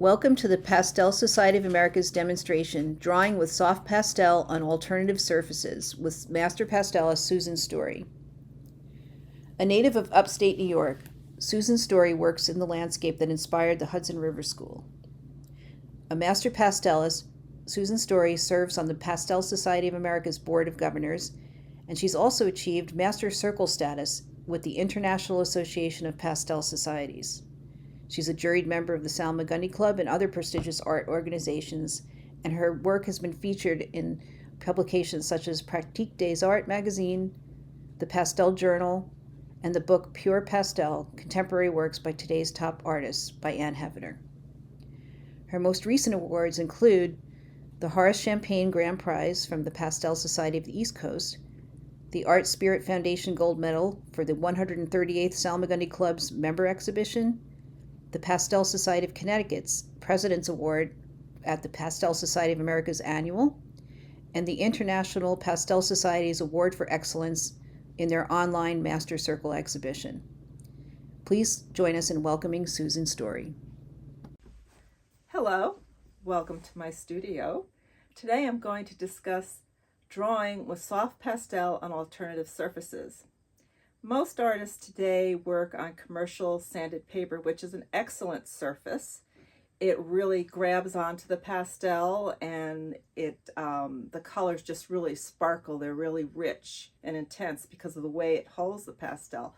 Welcome to the Pastel Society of America's demonstration, Drawing with Soft Pastel on Alternative Surfaces, with Master Pastelist Susan Story. A native of upstate New York, Susan Story works in the landscape that inspired the Hudson River School. A Master Pastelist, Susan Story serves on the Pastel Society of America's Board of Governors, and she's also achieved Master Circle status with the International Association of Pastel Societies. She's a juried member of the Salmagundi Club and other prestigious art organizations, and her work has been featured in publications such as Pratique des Arts magazine, the Pastel Journal, and the book Pure Pastel, Contemporary Works by Today's Top Artists by Anne Hevener. Her most recent awards include the Horace Champagne Grand Prize from the Pastel Society of the East Coast, the Art Spirit Foundation Gold Medal for the 138th Salmagundi Club's member exhibition, the Pastel Society of Connecticut's President's Award at the Pastel Society of America's Annual, and the International Pastel Society's Award for Excellence in their online Master Circle exhibition. Please join us in welcoming Susan Story. Hello, welcome to my studio. Today I'm going to discuss drawing with soft pastel on alternative surfaces. Most artists today work on commercial sanded paper, which is an excellent surface. It really grabs onto the pastel, and the colors just really sparkle. They're really rich and intense because of the way it holds the pastel.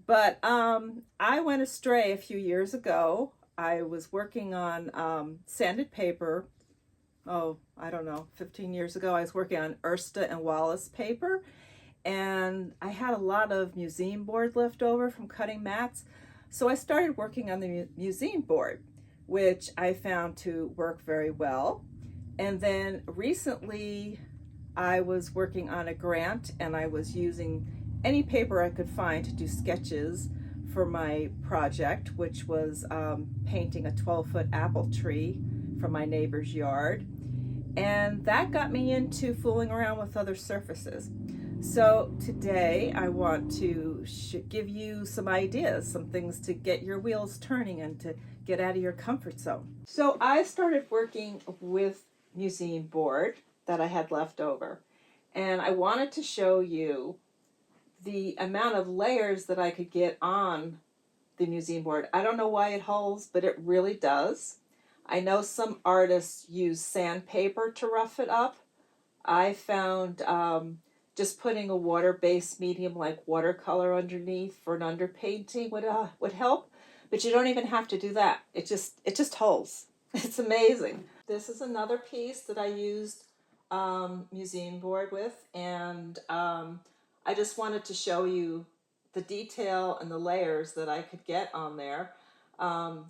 But I went astray a few years ago. I was working on sanded paper. I don't know, 15 years ago. I was working on Ersta and Wallace paper. And I had a lot of museum board left over from cutting mats. So I started working on the museum board, which I found to work very well. And then recently I was working on a grant, and I was using any paper I could find to do sketches for my project, which was painting a 12-foot apple tree from my neighbor's yard. And that got me into fooling around with other surfaces. So today I want to give you some ideas, some things to get your wheels turning and to get out of your comfort zone. So I started working with museum board that I had left over, and I wanted to show you the amount of layers that I could get on the museum board. I don't know why it holds, but it really does. I know some artists use sandpaper to rough it up. I found just putting a water-based medium like watercolor underneath for an underpainting would help, but you don't even have to do that. It just holds. It's amazing. This is another piece that I used museum board with, and I just wanted to show you the detail and the layers that I could get on there.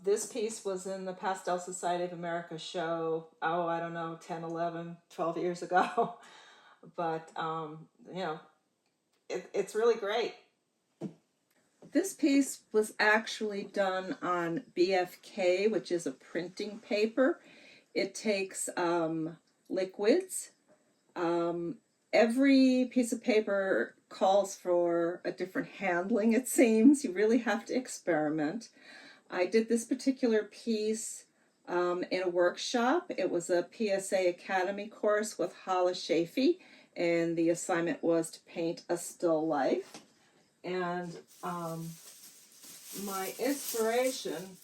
This piece was in the Pastel Society of America show, I don't know, 10, 11, 12 years ago. But, it's really great. This piece was actually done on BFK, which is a printing paper. It takes liquids. Every piece of paper calls for a different handling, it seems. You really have to experiment. I did this particular piece in a workshop. It was a PSA Academy course with Hala Shafee, and the assignment was to paint a still life. And my inspiration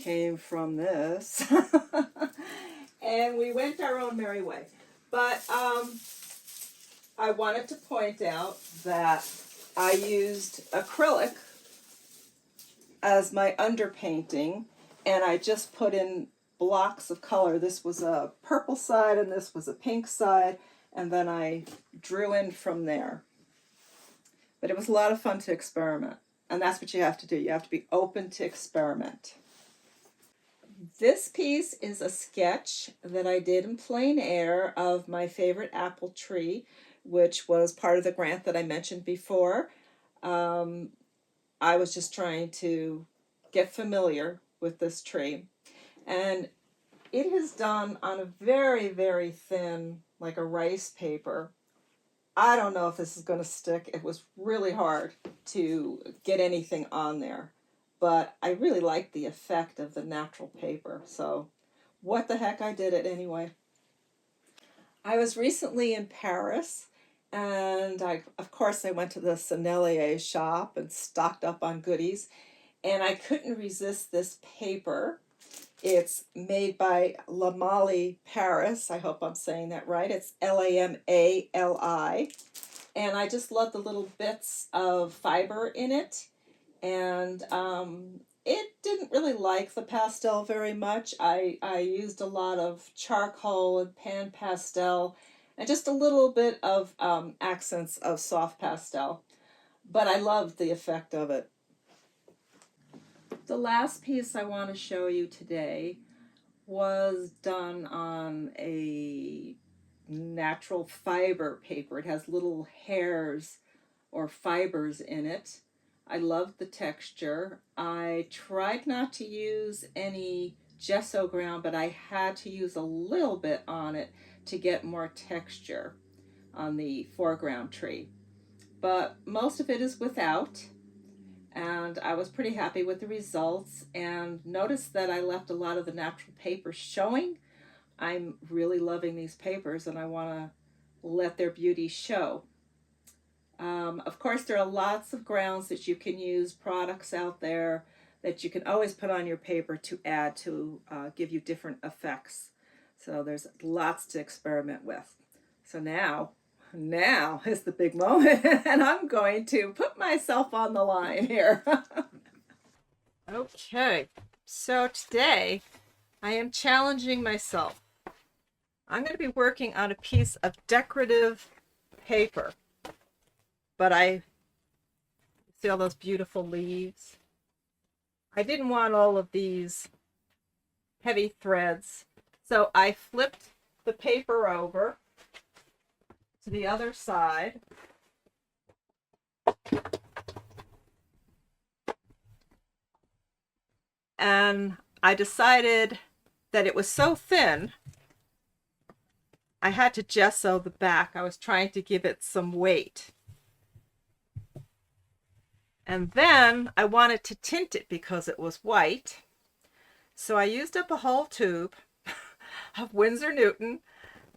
came from this. And we went our own merry way. But I wanted to point out that I used acrylic as my underpainting, and I just put in blocks of color. This was a purple side and this was a pink side, and then I drew in from there. But it was a lot of fun to experiment, and that's what you have to do. You have to be open to experiment. This piece is a sketch that I did in plein air of my favorite apple tree, which was part of the grant that I mentioned before. I was just trying to get familiar with this tree. And it is done on a very, very thin, like a rice paper. I don't know if this is going to stick. It was really hard to get anything on there. but I really like the effect of the natural paper. So what the heck, I did it anyway. I was recently in Paris, and of course I went to the Sennelier shop and stocked up on goodies, and I couldn't resist this paper. It's made by Lamali Paris. I hope I'm saying that right. It's Lamali. And I just love the little bits of fiber in it. And it didn't really like the pastel very much. I used a lot of charcoal and pan pastel and just a little bit of accents of soft pastel. But I loved the effect of it. The last piece I want to show you today was done on a natural fiber paper. It has little hairs or fibers in it. I loved the texture. I tried not to use any gesso ground, but I had to use a little bit on it to get more texture on the foreground tree. But most of it is without, and I was pretty happy with the results, and noticed that I left a lot of the natural paper showing. I'm really loving these papers, and I want to let their beauty show. Of course, there are lots of grounds that you can use, products out there that you can always put on your paper to add to give you different effects. So there's lots to experiment with. So now is the big moment, and I'm going to put myself on the line here. Okay, so today I am challenging myself. I'm going to be working on a piece of decorative paper, but I see all those beautiful leaves. I didn't want all of these heavy threads, so I flipped the paper over to the other side. And I decided that it was so thin, I had to gesso the back. I was trying to give it some weight. And then I wanted to tint it because it was white. So I used up a whole tube of Winsor Newton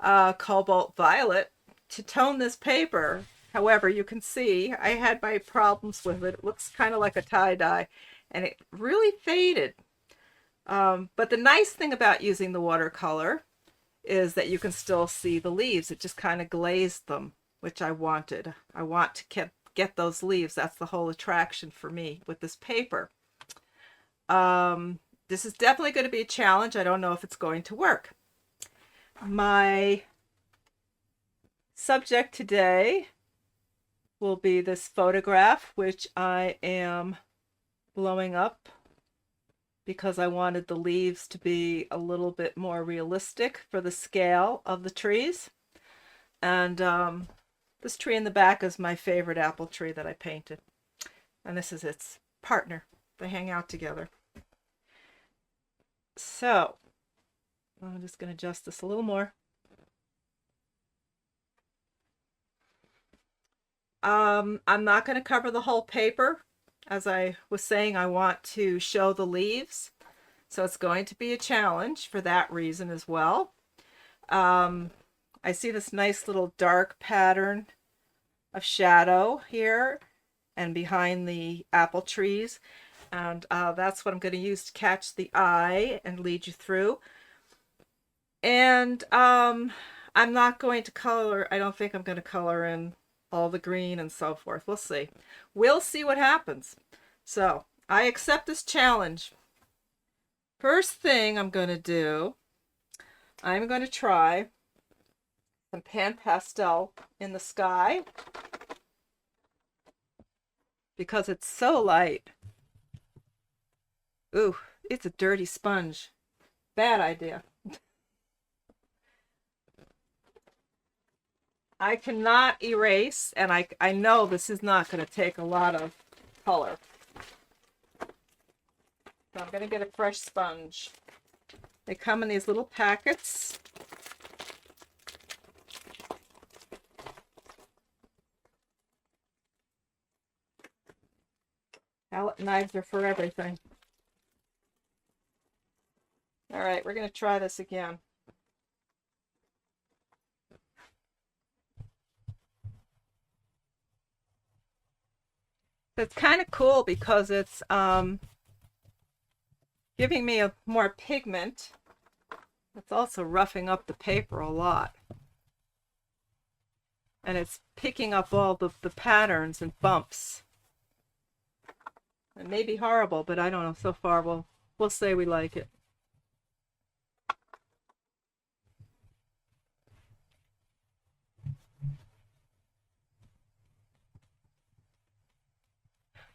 Cobalt Violet to tone this paper. However, you can see I had my problems with it. It looks kind of like a tie-dye, and it really faded. But the nice thing about using the watercolor is that you can still see the leaves. It just kind of glazed them, which I wanted. I want to get those leaves. That's the whole attraction for me with this paper. This is definitely going to be a challenge. I don't know if it's going to work. My subject today will be this photograph, which I am blowing up because I wanted the leaves to be a little bit more realistic for the scale of the trees. And this tree in the back is my favorite apple tree that I painted. And this is its partner. They hang out together. So I'm just going to adjust this a little more. I'm not going to cover the whole paper. As I was saying, I want to show the leaves. So it's going to be a challenge for that reason as well. I see this nice little dark pattern of shadow here and behind the apple trees. And that's what I'm going to use to catch the eye and lead you through. And I'm not going to color, I don't think I'm going to color in all the green and so forth. We'll see. We'll see what happens. So I accept this challenge. First thing I'm going to do, I'm going to try some pan pastel in the sky because it's so light. Ooh, it's a dirty sponge. Bad idea. I cannot erase, and I know this is not going to take a lot of color. So I'm going to get a fresh sponge. They come in these little packets. Palette knives are for everything. All right, we're going to try this again. It's kind of cool because it's giving me a more pigment. It's also roughing up the paper a lot. And it's picking up all the patterns and bumps. It may be horrible, but I don't know. So far, we'll say we like it.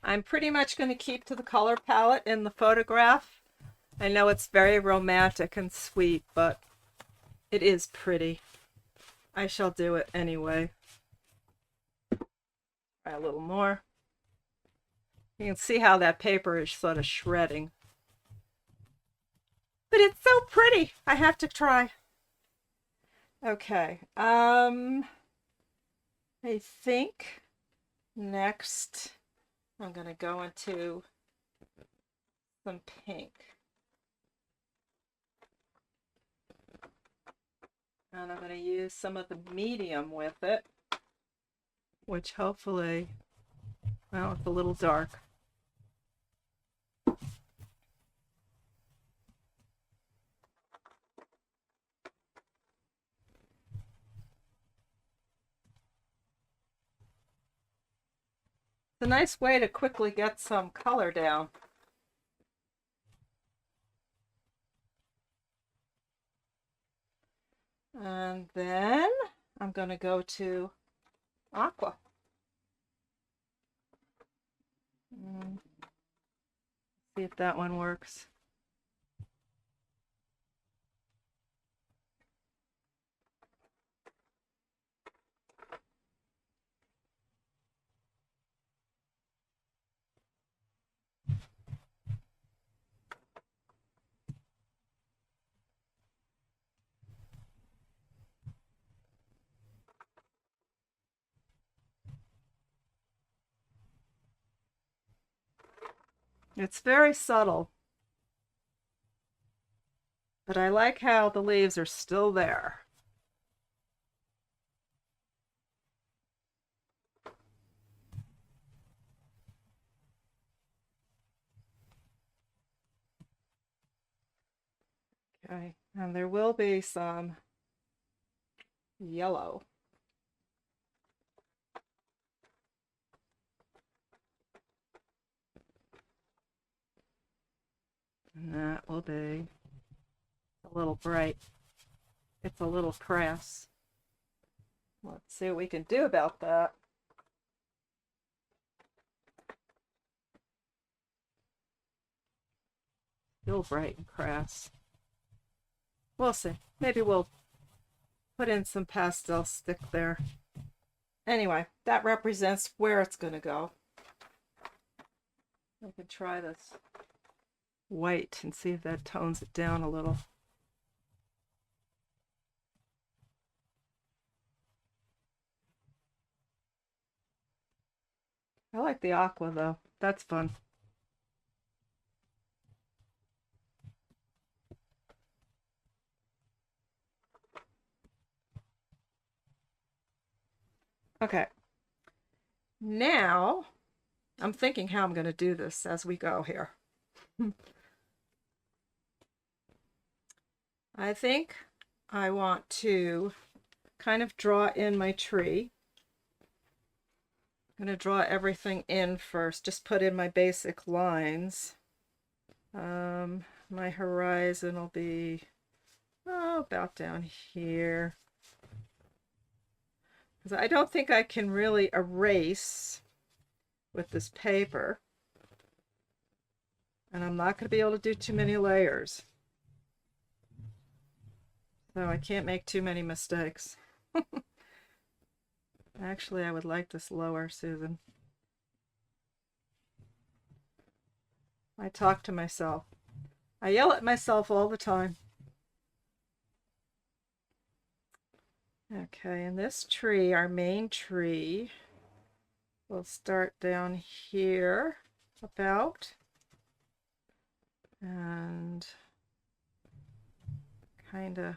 I'm pretty much going to keep to the color palette in the photograph. I know it's very romantic and sweet, but it is pretty. I shall do it anyway. Try a little more. You can see how that paper is sort of shredding. But it's so pretty. I have to try. Okay. I think next I'm going to go into some pink. And I'm going to use some of the medium with it, which hopefully, well, it's a little dark. It's a nice way to quickly get some color down. And then I'm going to go to aqua. See if that one works. It's very subtle, but I like how the leaves are still there. Okay, and there will be some yellow. And that will be a little bright. It's a little crass. Let's see what we can do about that. Still bright and crass. We'll see. Maybe we'll put in some pastel stick there. Anyway, that represents where it's going to go. I could try this white and see if that tones it down a little. I like the aqua though. That's fun. Okay. Now, I'm thinking how I'm going to do this as we go here. I think I want to kind of draw in my tree. I'm going to draw everything in first, just put in my basic lines. My horizon will be about down here. Because I don't think I can really erase with this paper. And I'm not going to be able to do too many layers. So I can't make too many mistakes. Actually, I would like this lower, Susan. I talk to myself. I yell at myself all the time. Okay, and this tree, our main tree, will start down here. about. And kind of,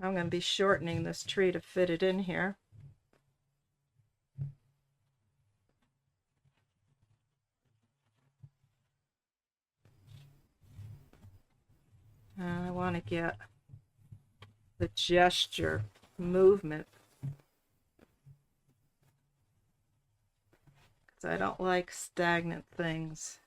I'm going to be shortening this tree to fit it in here. And I want to get the gesture, movement, because I don't like stagnant things.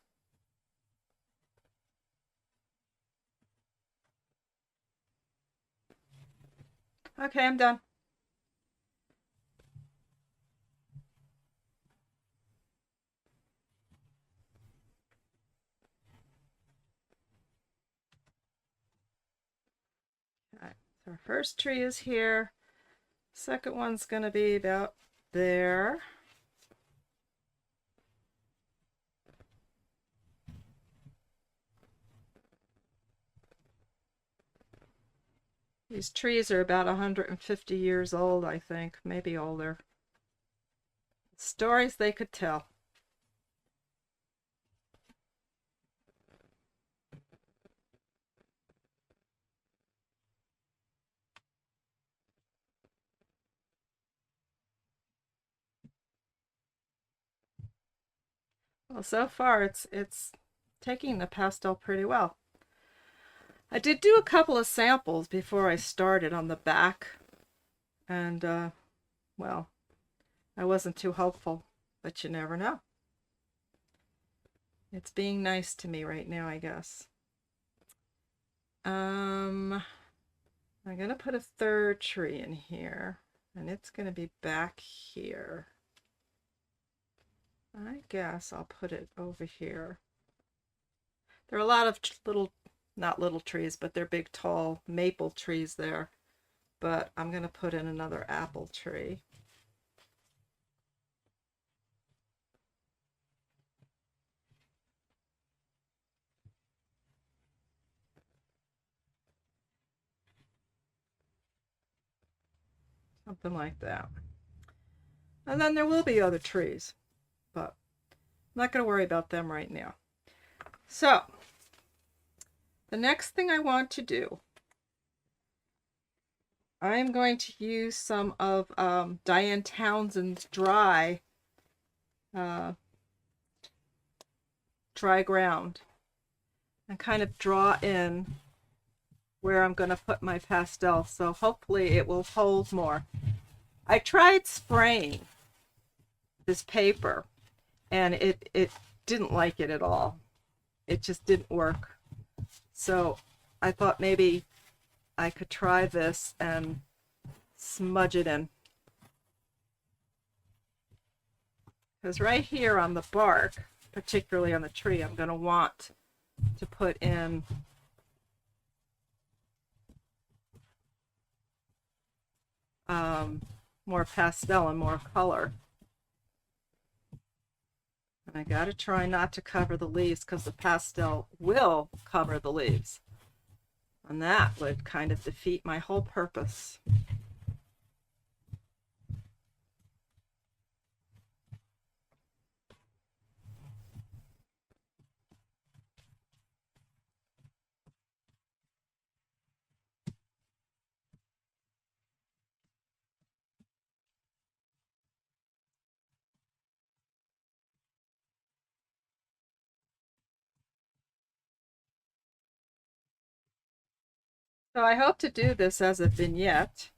Okay, I'm done. Alright, so our first tree is here. Second one's going to be about there. These trees are about 150 years old, I think, maybe older. Stories they could tell. Well, so far it's taking the pastel pretty well. I did do a couple of samples before I started on the back, and well, I wasn't too hopeful, but you never know. It's being nice to me right now, I guess. I'm gonna put a third tree in here, and it's gonna be back here. I guess I'll put it over here. There are a lot of little, not little trees, but they're big, tall maple trees there. But I'm going to put in another apple tree. Something like that. And then there will be other trees, but I'm not going to worry about them right now. So, the next thing I want to do, I'm going to use some of Diane Townsend's dry ground and kind of draw in where I'm going to put my pastel, so hopefully it will hold more. I tried spraying this paper and it didn't like it at all. It just didn't work. So I thought maybe I could try this and smudge it in. Because right here on the bark, particularly on the tree, I'm going to want to put in more pastel and more color. And I got to try not to cover the leaves because the pastel will cover the leaves. And that would kind of defeat my whole purpose. So I hope to do this as a vignette,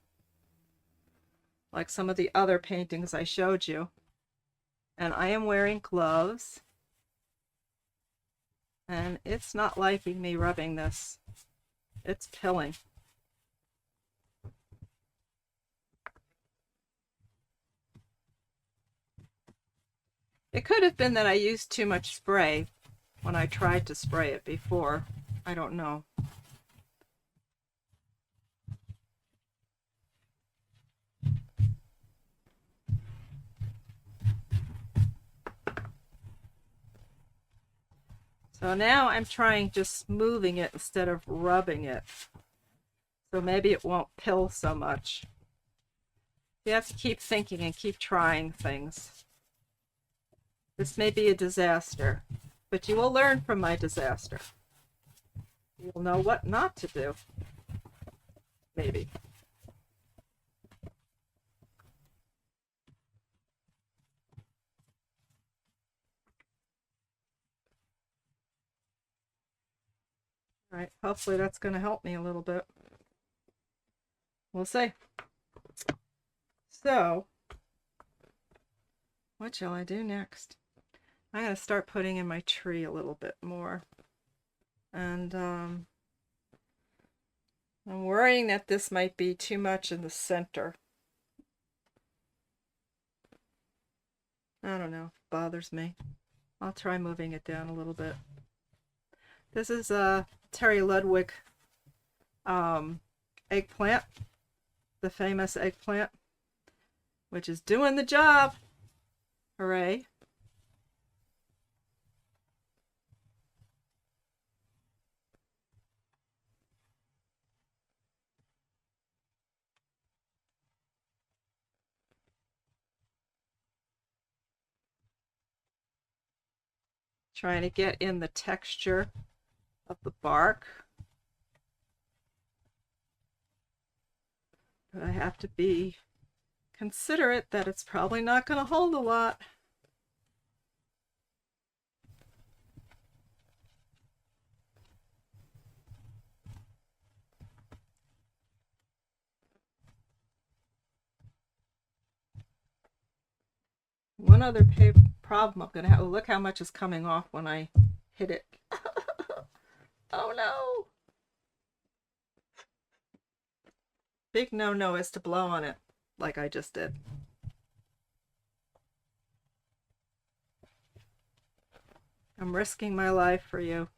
like some of the other paintings I showed you. And I am wearing gloves. And it's not liking me rubbing this. It's pilling. It could have been that I used too much spray when I tried to spray it before. I don't know. So now I'm trying just smoothing it instead of rubbing it. So maybe it won't pill so much. You have to keep thinking and keep trying things. This may be a disaster, but you will learn from my disaster. You'll know what not to do. Maybe. All right, hopefully that's going to help me a little bit. We'll see. So, what shall I do next? I'm going to start putting in my tree a little bit more. And I'm worrying that this might be too much in the center. I don't know, it bothers me. I'll try moving it down a little bit. This is a Terry Ludwig eggplant, the famous eggplant, which is doing the job. Hooray. Trying to get in the texture of the bark. But I have to be considerate that it's probably not going to hold a lot. One other problem I'm going to have, look how much is coming off when I hit it. Oh no! Big no-no is to blow on it like I just did. I'm risking my life for you.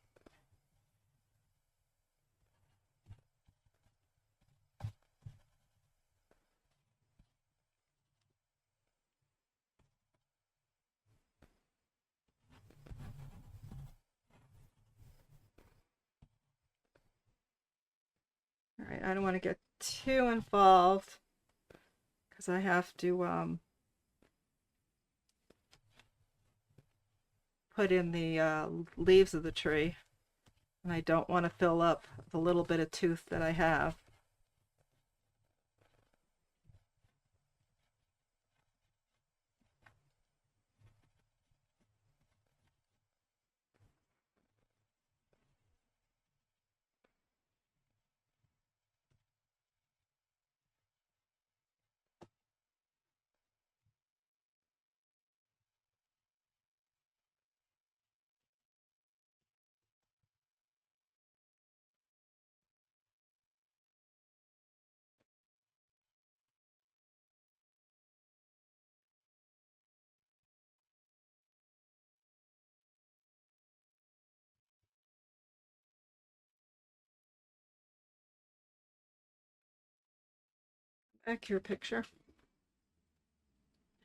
All right, I don't want to get too involved because I have to put in the leaves of the tree, and I don't want to fill up the little bit of tooth that I have. Back your picture.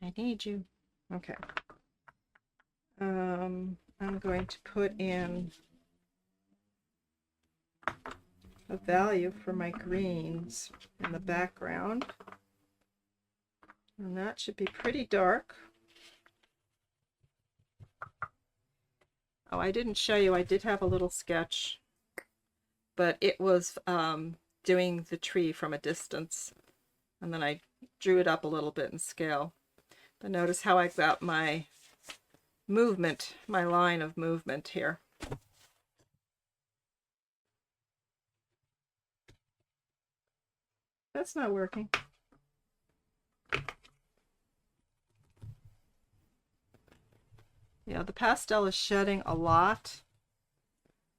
I need you. Okay. I'm going to put in a value for my greens in the background. And that should be pretty dark. Oh, I didn't show you, I did have a little sketch, but it was doing the tree from a distance. And then I drew it up a little bit in scale. But notice how I got my movement, my line of movement here. That's not working. Yeah, the pastel is shedding a lot,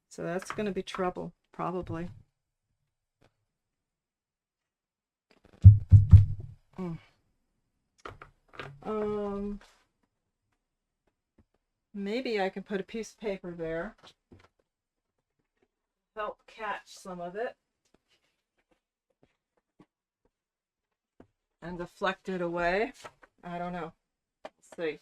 so that's going to be trouble, probably. Maybe I can put a piece of paper there, help catch some of it, and deflect it away. I don't know. Let's see.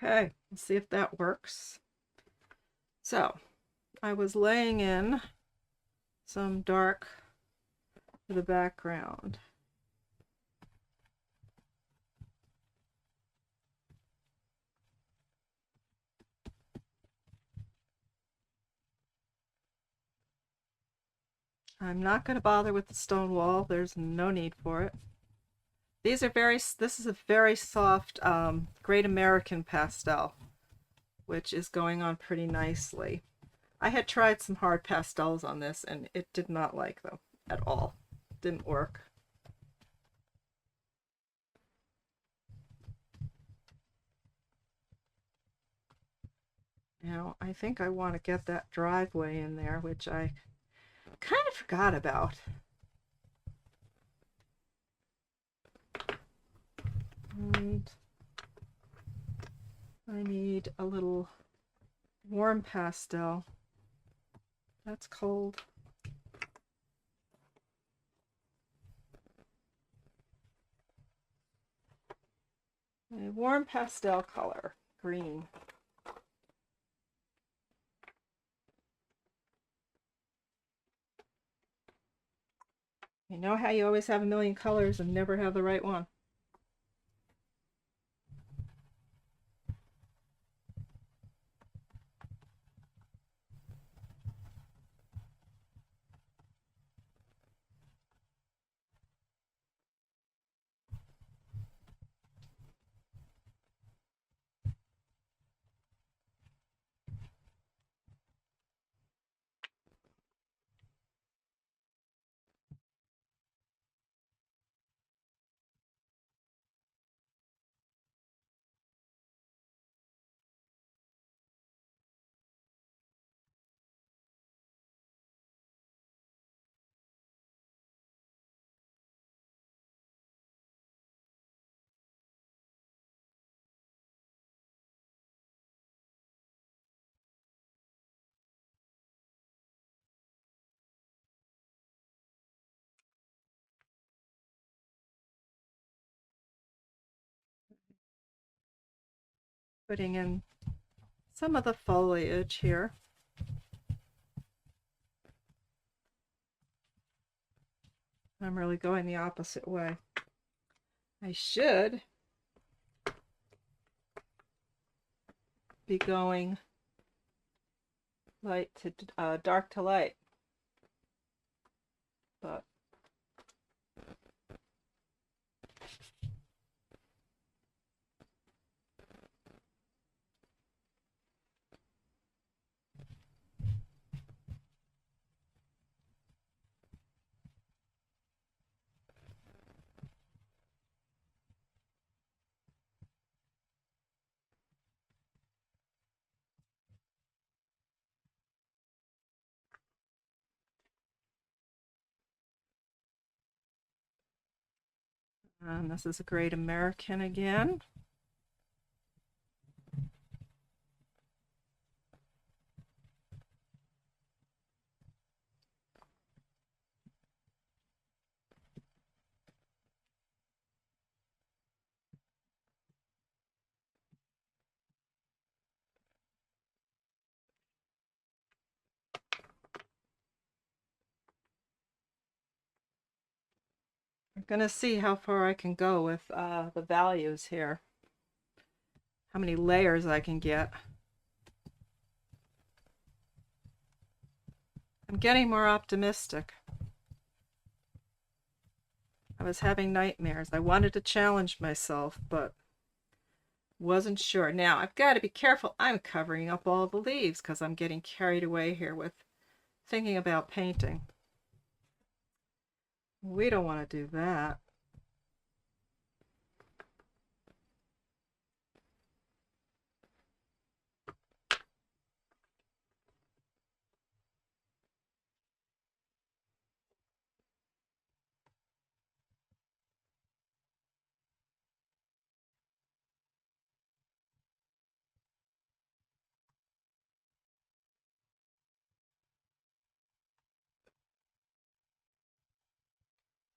Okay, let's see if that works. So I was laying in some dark for the background. I'm not going to bother with the stone wall. There's no need for it. This is a very soft Great American pastel, which is going on pretty nicely. I had tried some hard pastels on this and it did not like them at all. Didn't work. Now, I think I want to get that driveway in there, which I kind of forgot about. And I need a little warm pastel. That's cold. A warm pastel color, green. You know how you always have a million colors and never have the right one? Putting in some of the foliage here. I'm really going the opposite way. I should be going light to dark to light, but and this is a Great American again. I'm gonna see how far I can go with the values here. How many layers I can get. I'm getting more optimistic. I was having nightmares. I wanted to challenge myself, but wasn't sure. Now, I've got to be careful. I'm covering up all the leaves because I'm getting carried away here with thinking about painting. We don't want to do that.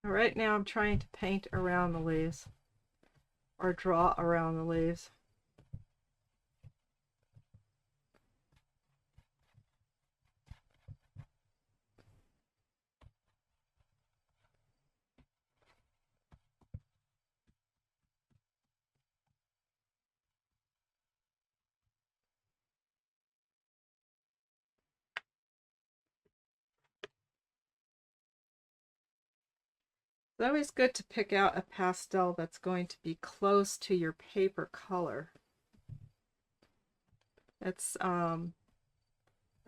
Right now I'm trying to paint around the leaves or draw around the leaves. It's always good to pick out a pastel that's going to be close to your paper color. It's a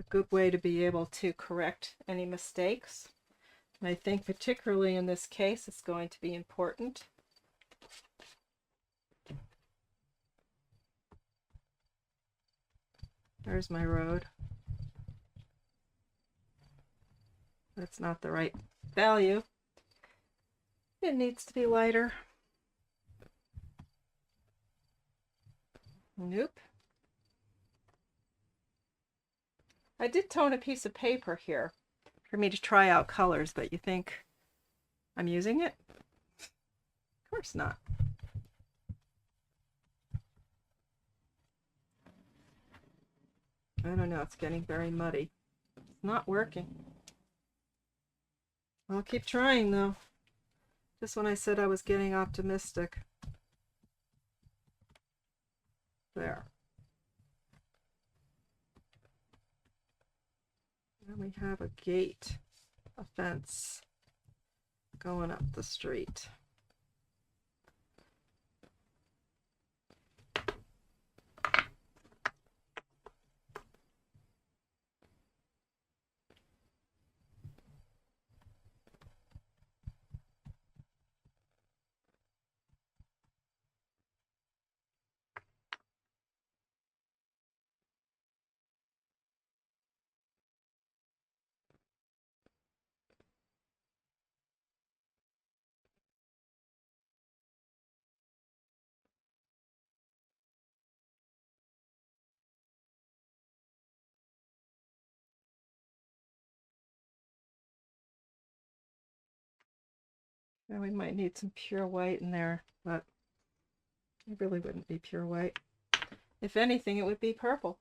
good way to be able to correct any mistakes. And I think particularly in this case, it's going to be important. There's my road. That's not the right value. It needs to be lighter. Nope. I did tone a piece of paper here for me to try out colors, but you think I'm using it? Of course not. I don't know, it's getting very muddy. It's not working. I'll keep trying though. Just when I said I was getting optimistic. There. And we have a gate, a fence going up the street. Now we might need some pure white in there, but it really wouldn't be pure white. If anything, it would be purple.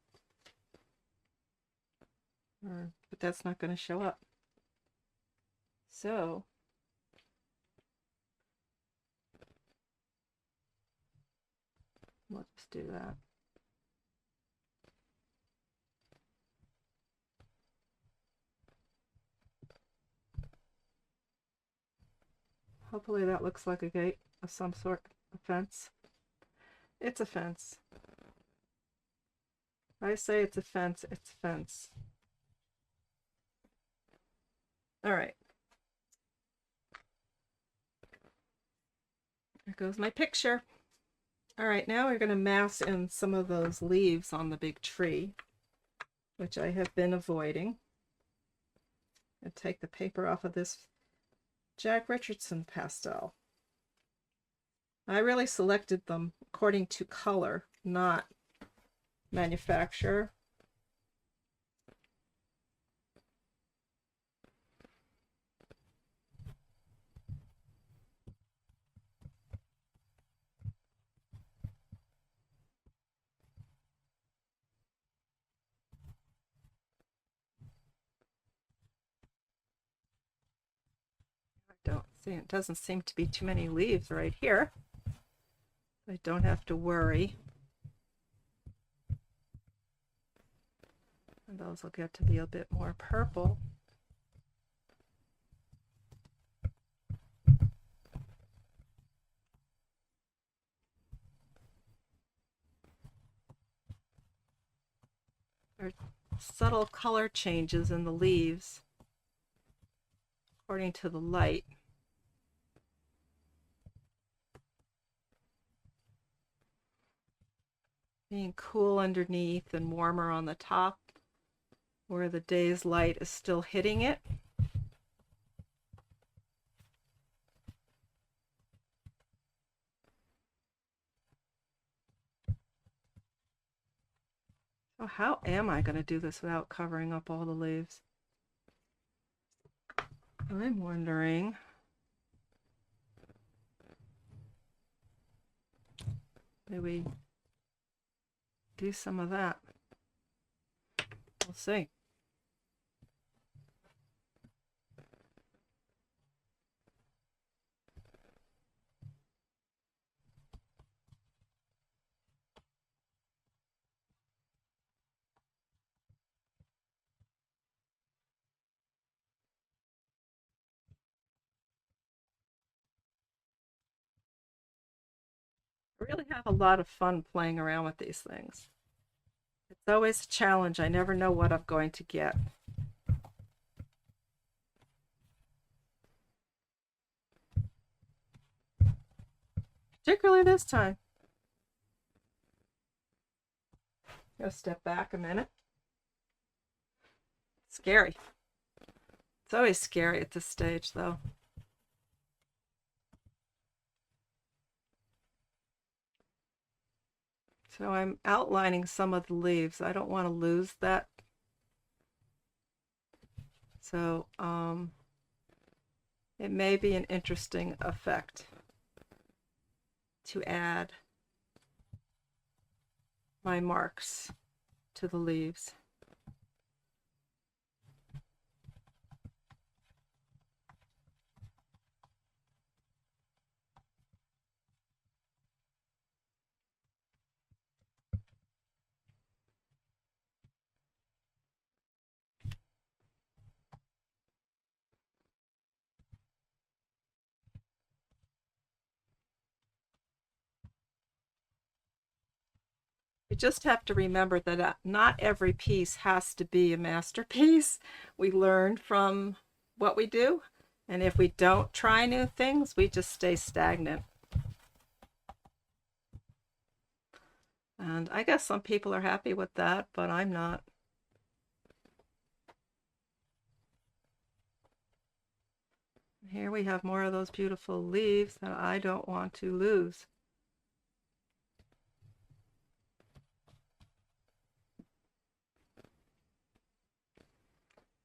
But that's not going to show up. So let's do that. Hopefully that looks like a gate of some sort, a fence. It's a fence. I say it's a fence, it's a fence. All right. There goes my picture. All right, now we're going to mass in some of those leaves on the big tree, which I have been avoiding. And take the paper off of this Jack Richardson pastel. I really selected them according to color, not manufacturer. Don't see, it doesn't seem to be too many leaves right here. I don't have to worry. And those will get to be a bit more purple. There are subtle color changes in the leaves according to the light. Being cool underneath and warmer on the top where the day's light is still hitting it. So how am I going to do this without covering up all the leaves? I'm wondering. Maybe do some of that. We'll see. I really have a lot of fun playing around with these things. It's always a challenge. I never know what I'm going to get. Particularly this time. Go step back a minute. Scary. It's always scary at this stage, though. So I'm outlining some of the leaves. I don't want to lose that. So it may be an interesting effect to add my marks to the leaves. You just have to remember that not every piece has to be a masterpiece. We learn from what we do, and if we don't try new things, we just stay stagnant. And I guess some people are happy with that, but I'm not. Here we have more of those beautiful leaves that I don't want to lose.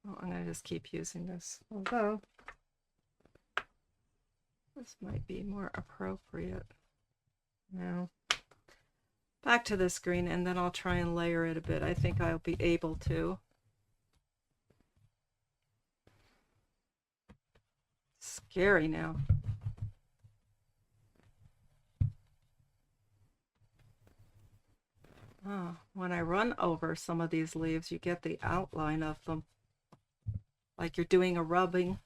Well, I'm going to just keep using this, although this might be more appropriate. Now, back to this green, and then I'll try and layer it a bit. I think I'll be able to. Scary now. When I run over some of these leaves, you get the outline of them, like you're doing a rubbing.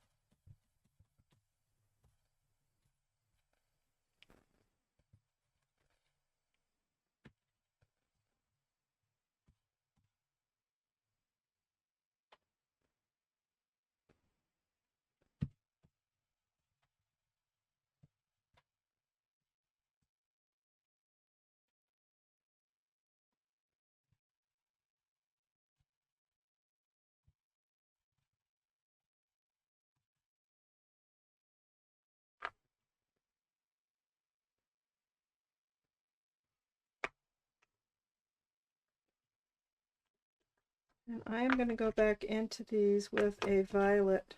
And I am going to go back into these with a violet.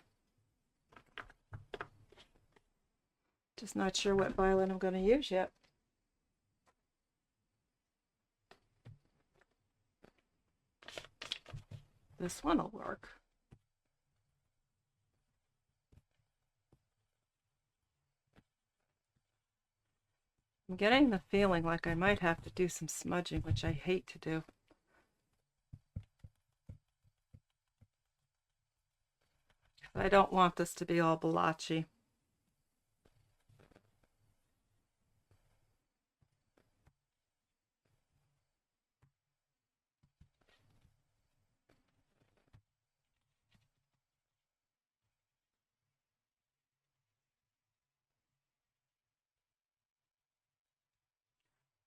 Just not sure what violet I'm going to use yet. This one will work. I'm getting the feeling like I might have to do some smudging, which I hate to do. I don't want this to be all blotchy.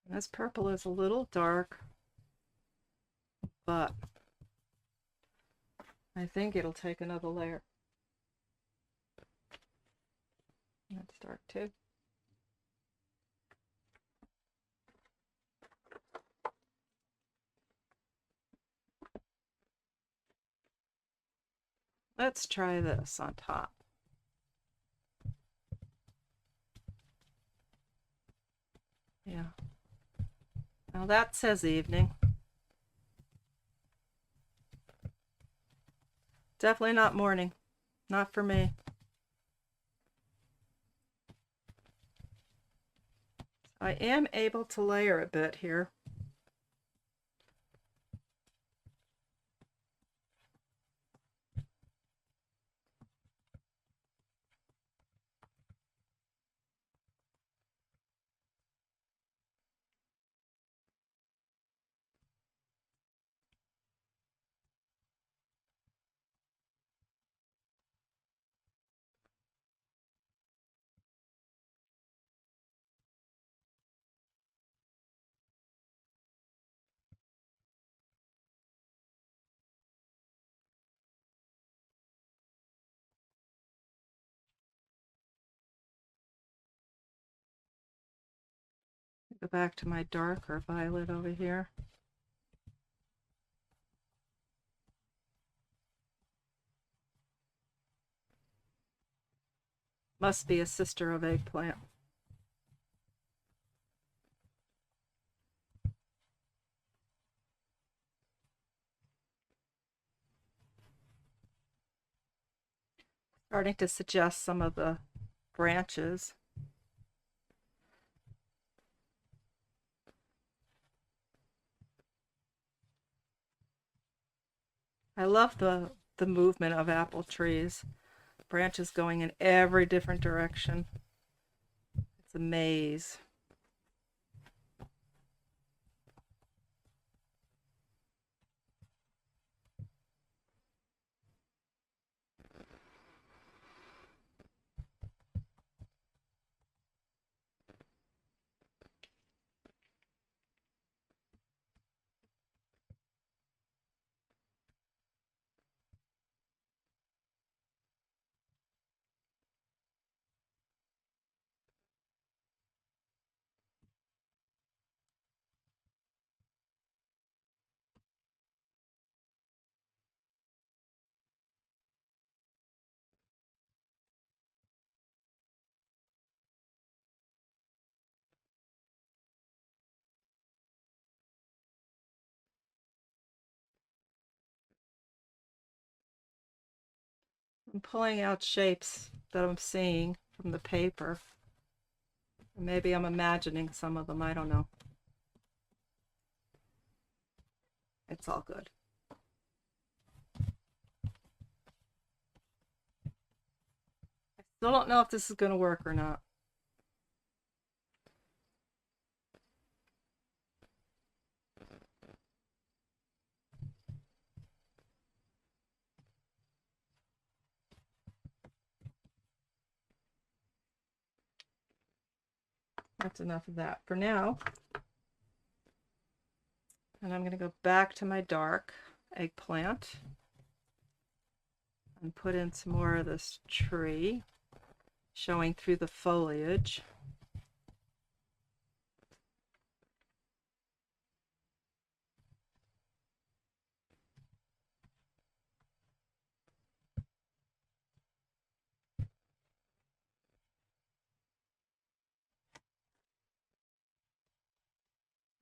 This purple is a little dark, but I think it'll take another layer. That's dark too. Let's try this on top. Yeah. Now that says evening. Definitely not morning. Not for me. I am able to layer a bit here. Go back to my darker violet over here. Must be a sister of eggplant. Starting to suggest some of the branches. I love the movement of apple trees. Branches going in every different direction. It's a maze. I'm pulling out shapes that I'm seeing from the paper. Maybe I'm imagining some of them, I don't know. It's all good. I still don't know if this is going to work or not. That's enough of that for now. And I'm going to go back to my dark eggplant and put in some more of this tree showing through the foliage.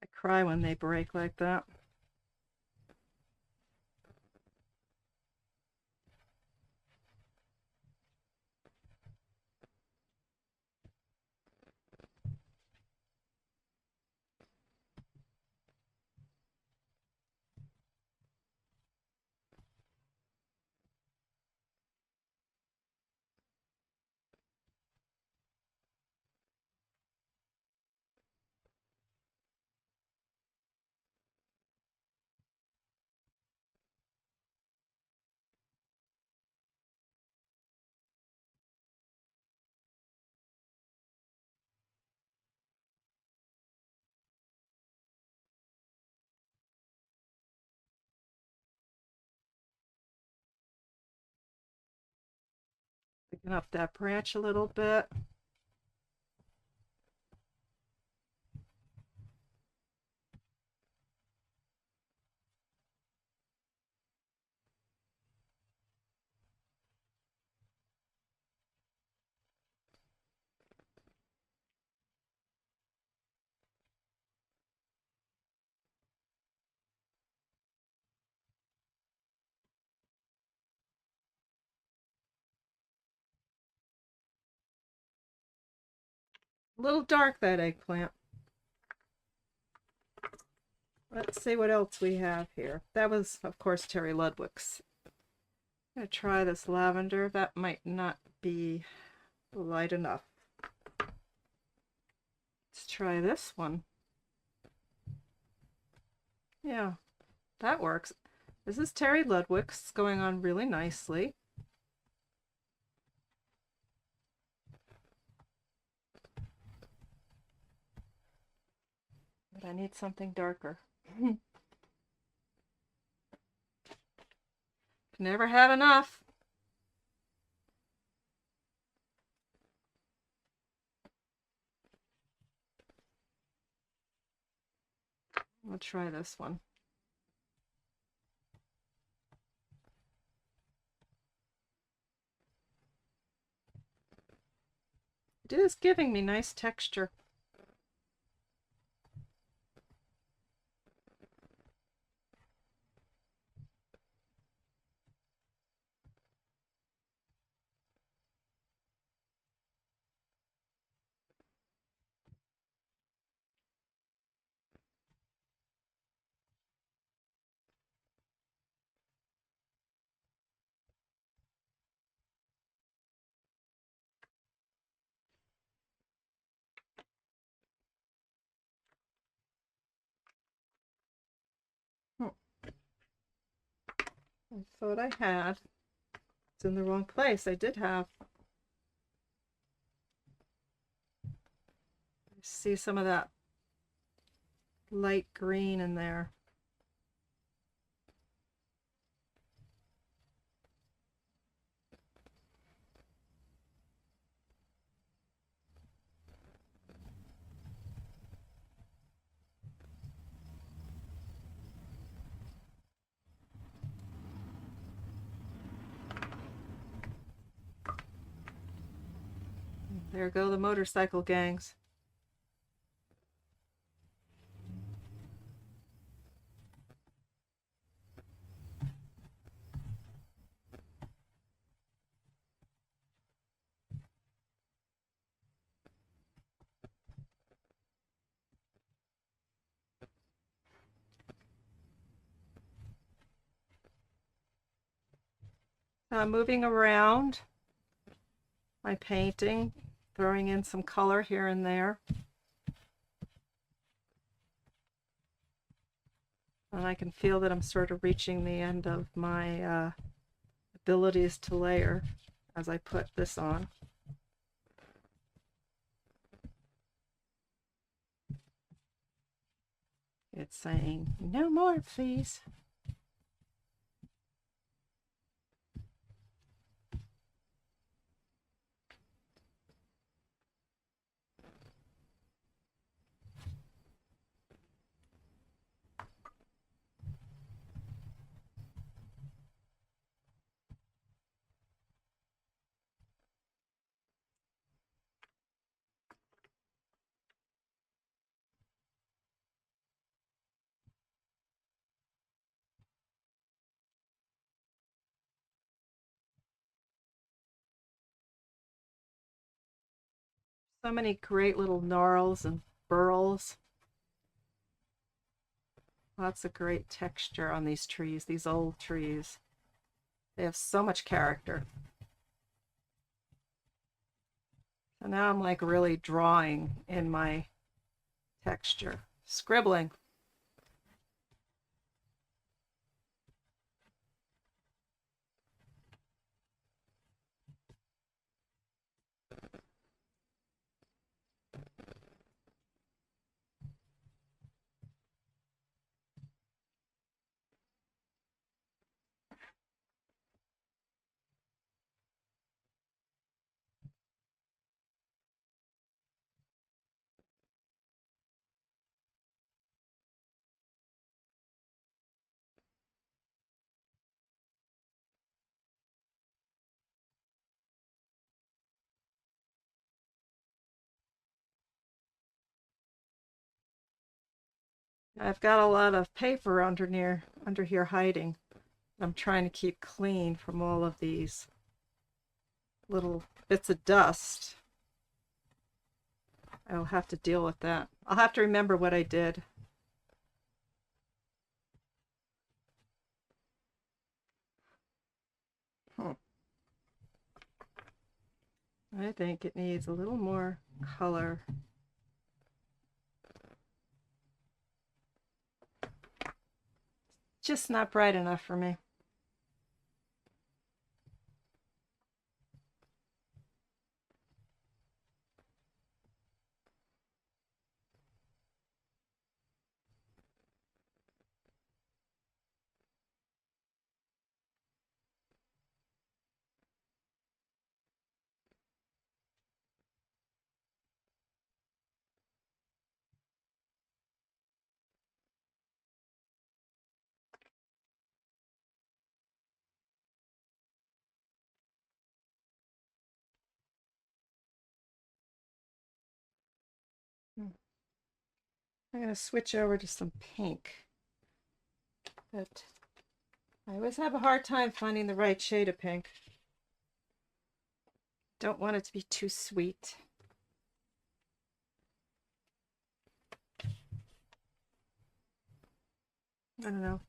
I cry when they break like that. Picking up that branch a little bit. A little dark, that eggplant. Let's see what else we have here. That was, of course, Terry Ludwig's. I'm going to try this lavender. That might not be light enough. Let's try this one. Yeah, that works. This is Terry Ludwig's. It's going on really nicely. But I need something darker. Can never have enough. I'll try this one. It is giving me nice texture. I thought I had. It's in the wrong place. I did have. I see some of that light green in there. There go the motorcycle gangs. Moving around my painting, throwing in some color here and there. And I can feel that I'm sort of reaching the end of my abilities to layer as I put this on. It's saying, no more, please. So many great little gnarls and burls. Lots of great texture on these trees, these old trees. They have so much character. So now I'm like really drawing in my texture, scribbling. I've got a lot of paper under here hiding. I'm trying to keep clean from all of these little bits of dust. I'll have to deal with that. I'll have to remember what I did. I think it needs a little more color. Just not bright enough for me. I'm going to switch over to some pink. But I always have a hard time finding the right shade of pink. Don't want it to be too sweet. I don't know.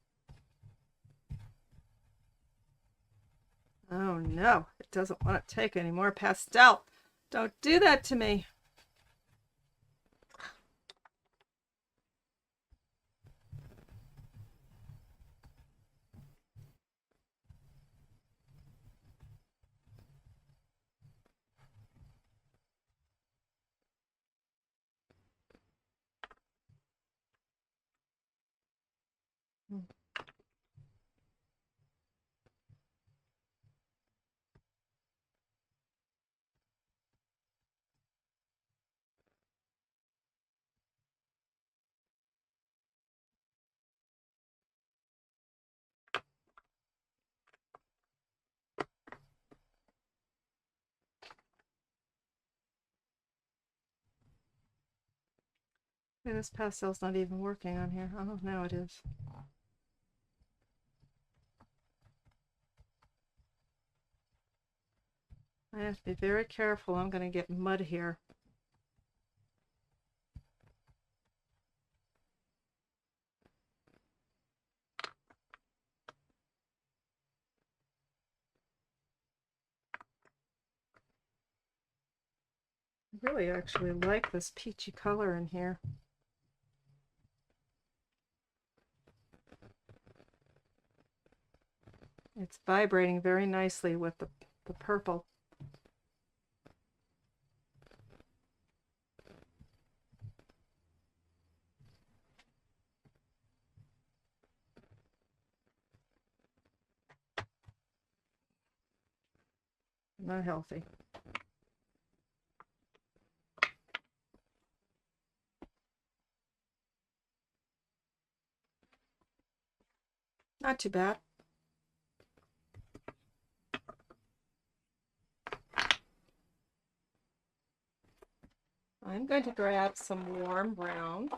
Oh no, it doesn't want to take any more pastel. Don't do that to me. Hey, this pastel's not even working on here. Oh, now it is. I have to be very careful. I'm going to get mud here. I really actually like this peachy color in here. It's vibrating very nicely with the purple. Not healthy. Not too bad. I'm going to grab some warm brown.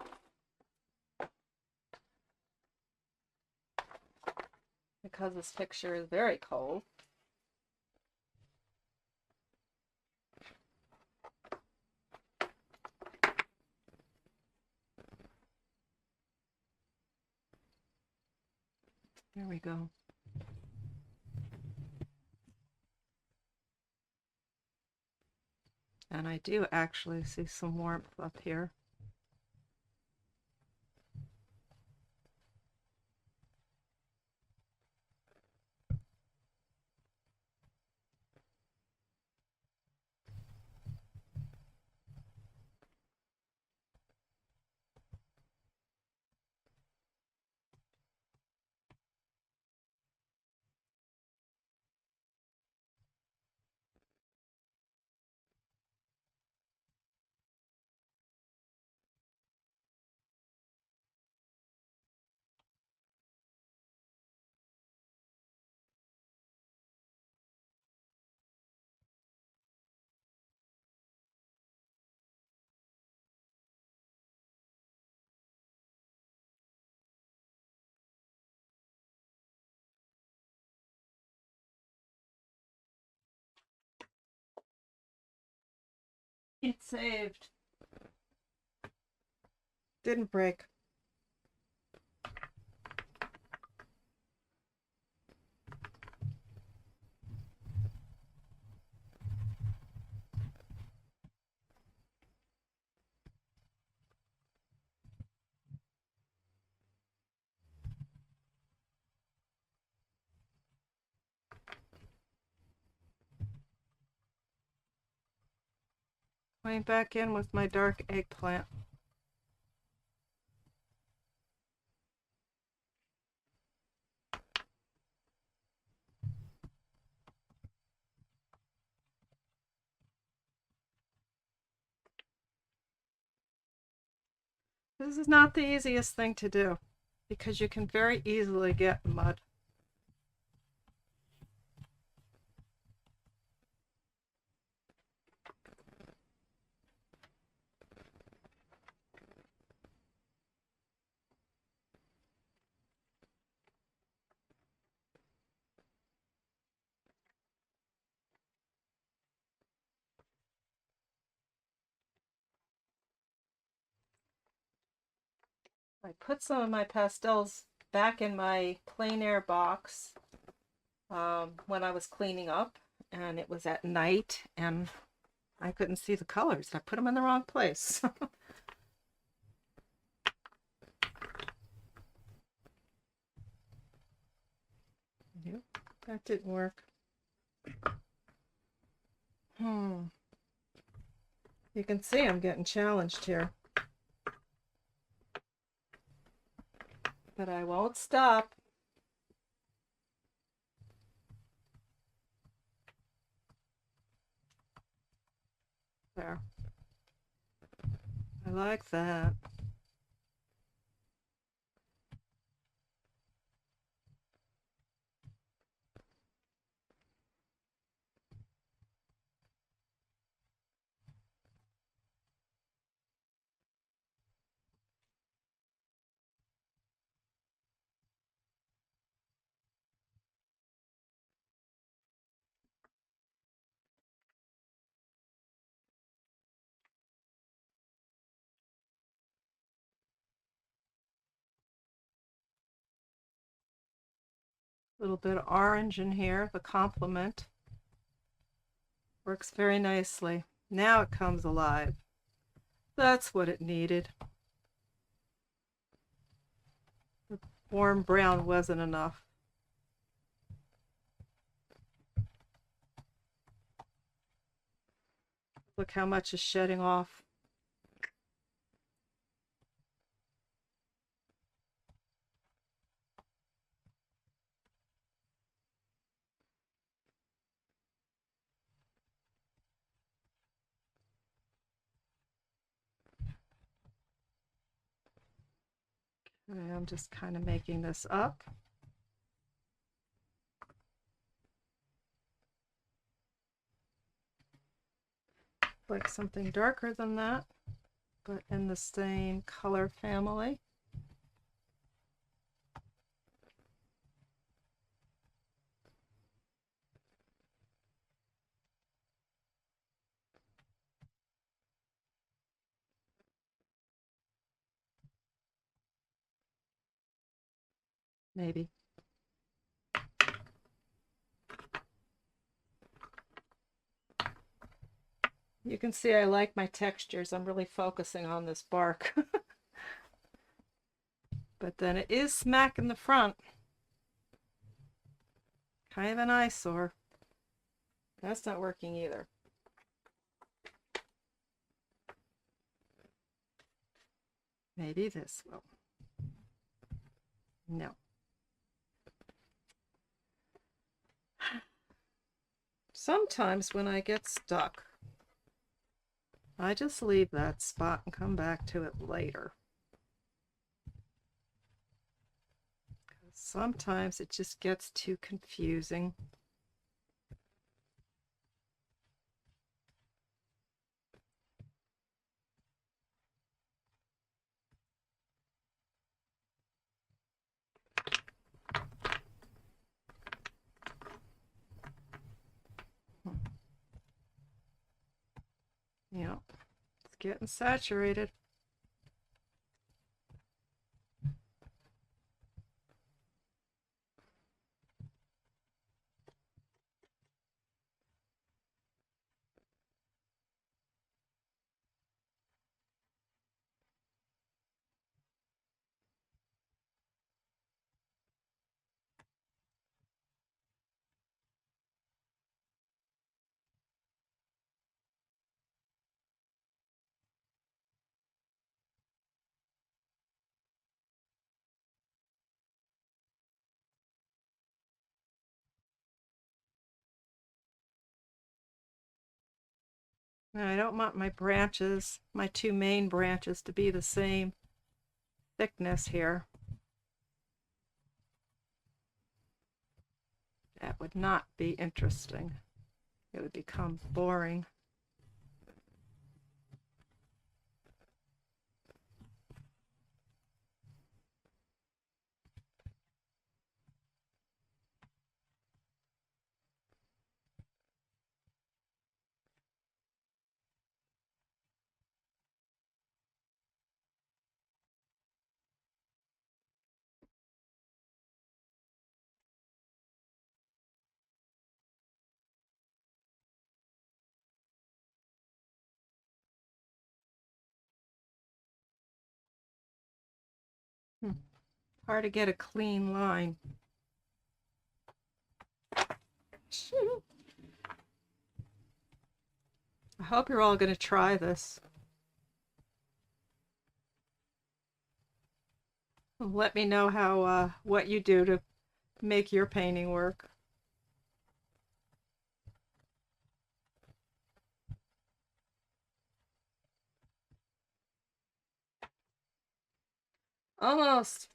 Because this picture is very cold. There we go. And I do actually see some warmth up here. It's saved. Didn't break. Going back in with my dark eggplant. This is not the easiest thing to do because you can very easily get mud. I put some of my pastels back in my plein air box when I was cleaning up, and it was at night and I couldn't see the colors. I put them in the wrong place. Yep, that didn't work. You can see I'm getting challenged here. But I won't stop. There. I like that. A little bit of orange in here, the complement. Works very nicely. Now it comes alive. That's what it needed. The warm brown wasn't enough. Look how much is shedding off. Okay, I'm just kind of making this up. Like something darker than that, but in the same color family. Maybe. You can see I like my textures. I'm really focusing on this bark. But then it is smack in the front. Kind of an eyesore. That's not working either. Maybe this will. No. Sometimes when I get stuck, I just leave that spot and come back to it later. Sometimes it just gets too confusing. Yeah, it's getting saturated. Now, I don't want my branches, my two main branches, to be the same thickness here. That would not be interesting. It would become boring. Hard to get a clean line. I hope you're all going to try this. Let me know how what you do to make your painting work. Almost.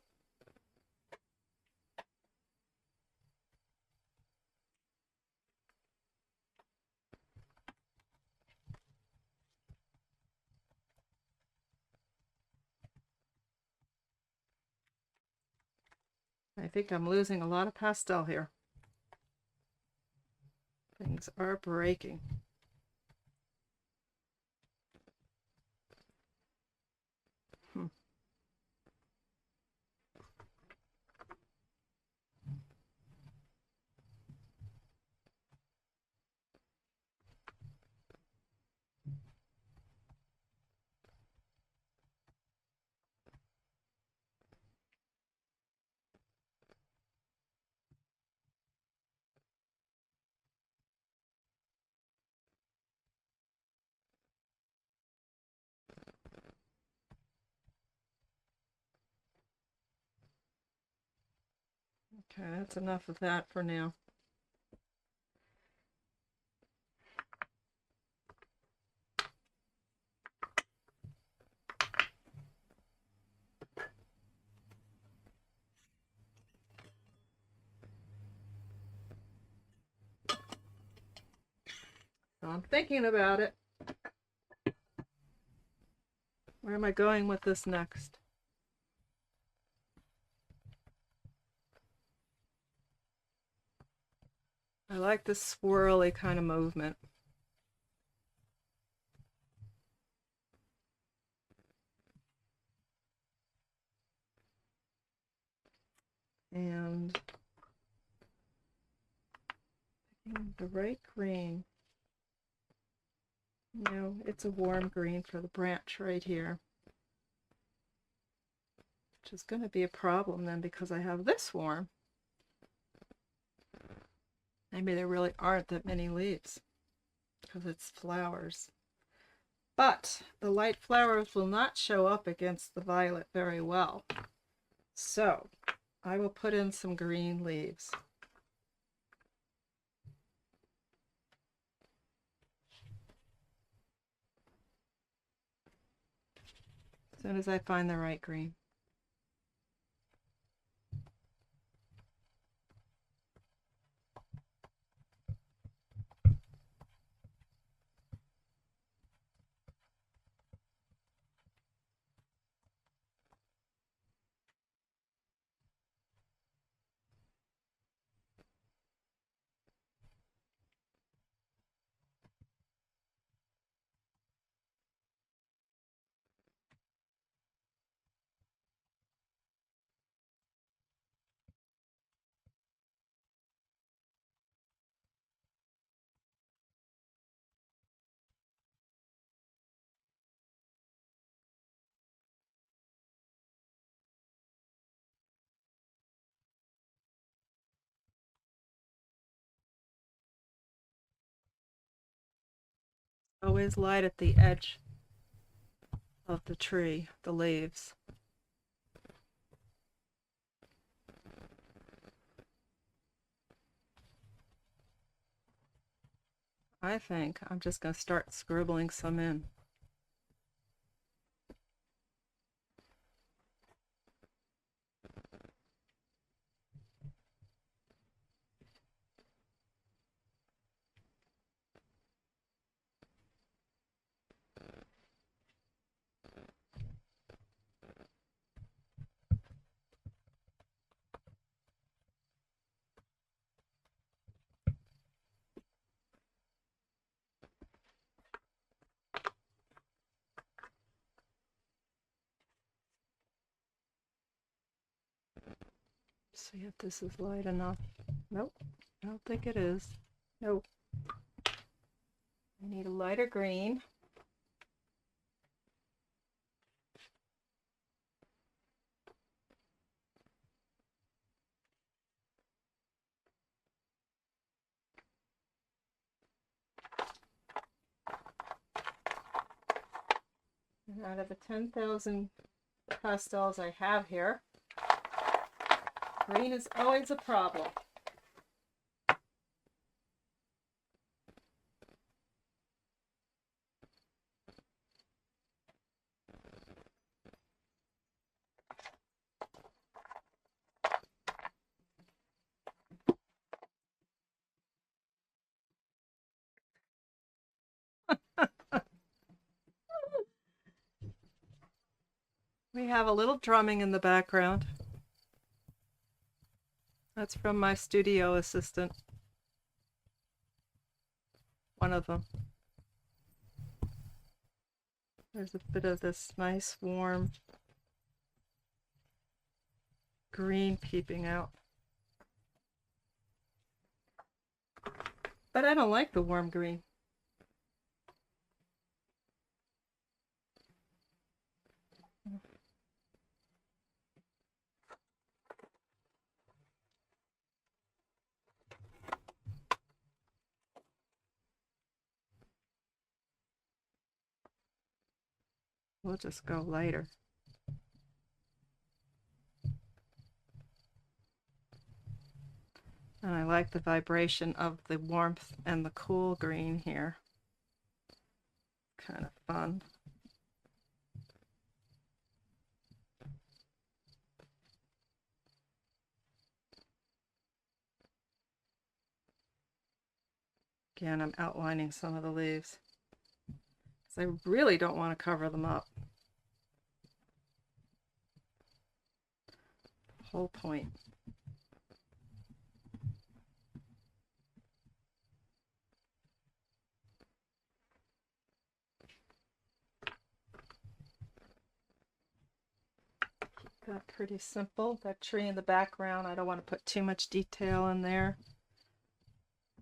I think I'm losing a lot of pastel here. Things are breaking. Okay, that's enough of that for now. So I'm thinking about it. Where am I going with this next? I like this swirly kind of movement. And picking the right green. No, it's a warm green for the branch right here. Which is going to be a problem then because I have this warm. Maybe there really aren't that many leaves because it's flowers. But the light flowers will not show up against the violet very well. So I will put in some green leaves. As soon as I find the right green. Always light at the edge of the tree, the leaves. I think I'm just going to start scribbling some in. See if this is light enough. Nope, I don't think it is. Nope. I need a lighter green. And out of the 10,000 pastels I have here, green is always a problem. We have a little drumming in the background. That's from my studio assistant. One of them. There's a bit of this nice warm green peeping out. But I don't like the warm green. We'll just go lighter. And I like the vibration of the warmth and the cool green here. Kind of fun. Again, I'm outlining some of the leaves, because I really don't want to cover them up. Whole point. Keep that pretty simple. That tree in the background, I don't want to put too much detail in there.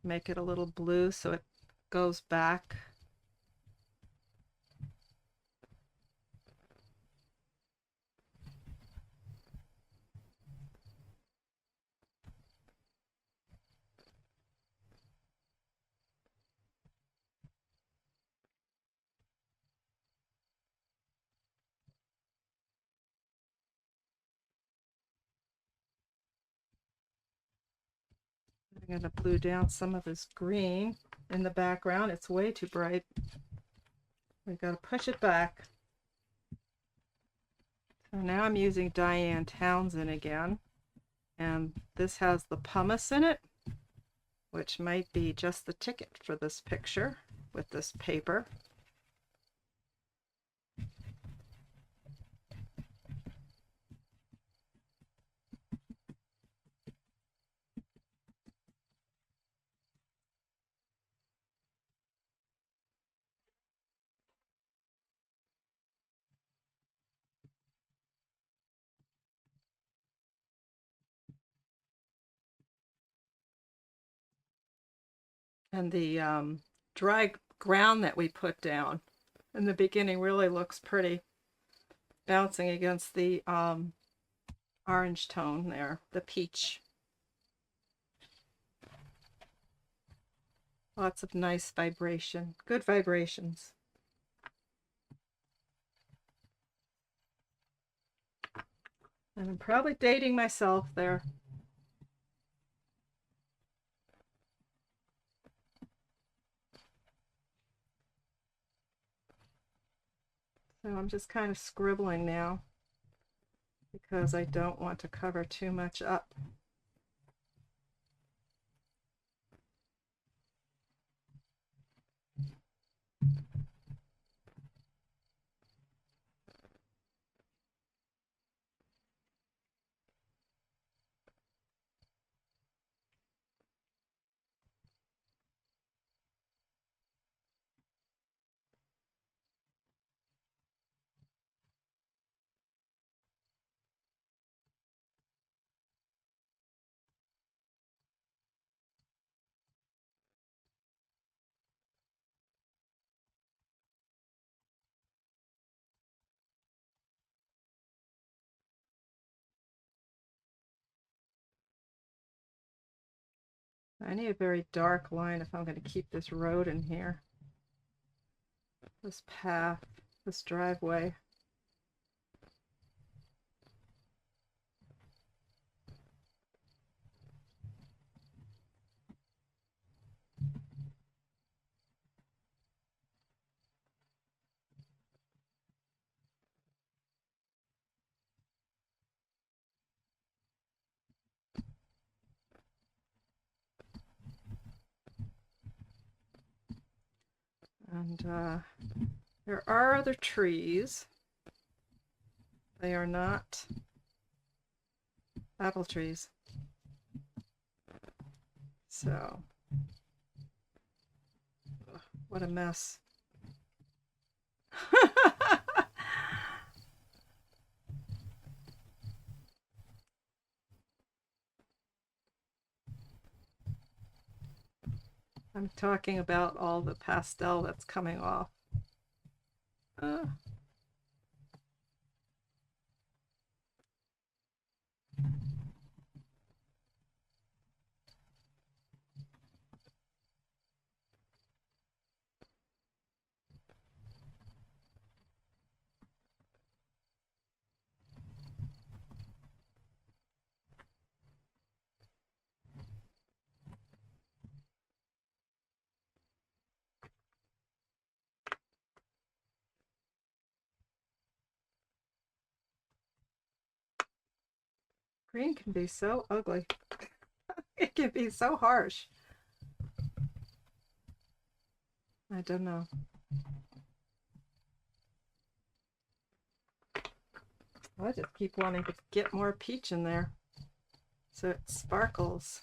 Make it a little blue so it goes back. I'm going to blue down some of this green in the background. It's way too bright. We got to push it back. So now I'm using Diane Townsend again, and this has the pumice in it, which might be just the ticket for this picture with this paper. And the dry ground that we put down in the beginning really looks pretty, bouncing against the orange tone there, the peach. Lots of nice vibration, good vibrations. And I'm probably dating myself there. So I'm just kind of scribbling now because I don't want to cover too much up. I need a very dark line if I'm going to keep this road in here, this path. this driveway. And there are other trees. They are not apple trees. So, what a mess. I'm talking about all the pastel that's coming off. Green can be so ugly. It can be so harsh. I don't know. I just keep wanting to get more peach in there so it sparkles.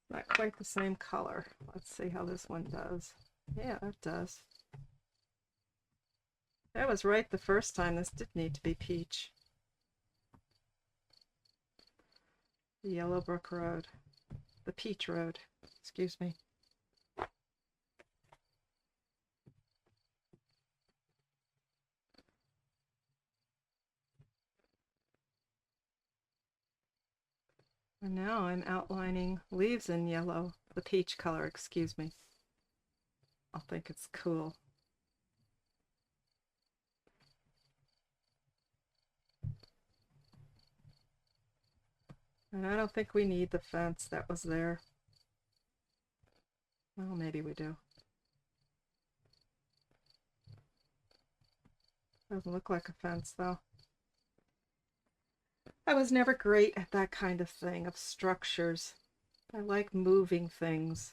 Not quite the same color. Let's see how this one does. Yeah, it does. I was right the first time. This did need to be peach. The Yellowbrook Road. The Peach Road. Excuse me. And now I'm outlining leaves in yellow. The peach color, excuse me. I think it's cool. And I don't think we need the fence that was there. Well, maybe we do. Doesn't look like a fence, though. I was never great at that kind of thing, of structures. I like moving things.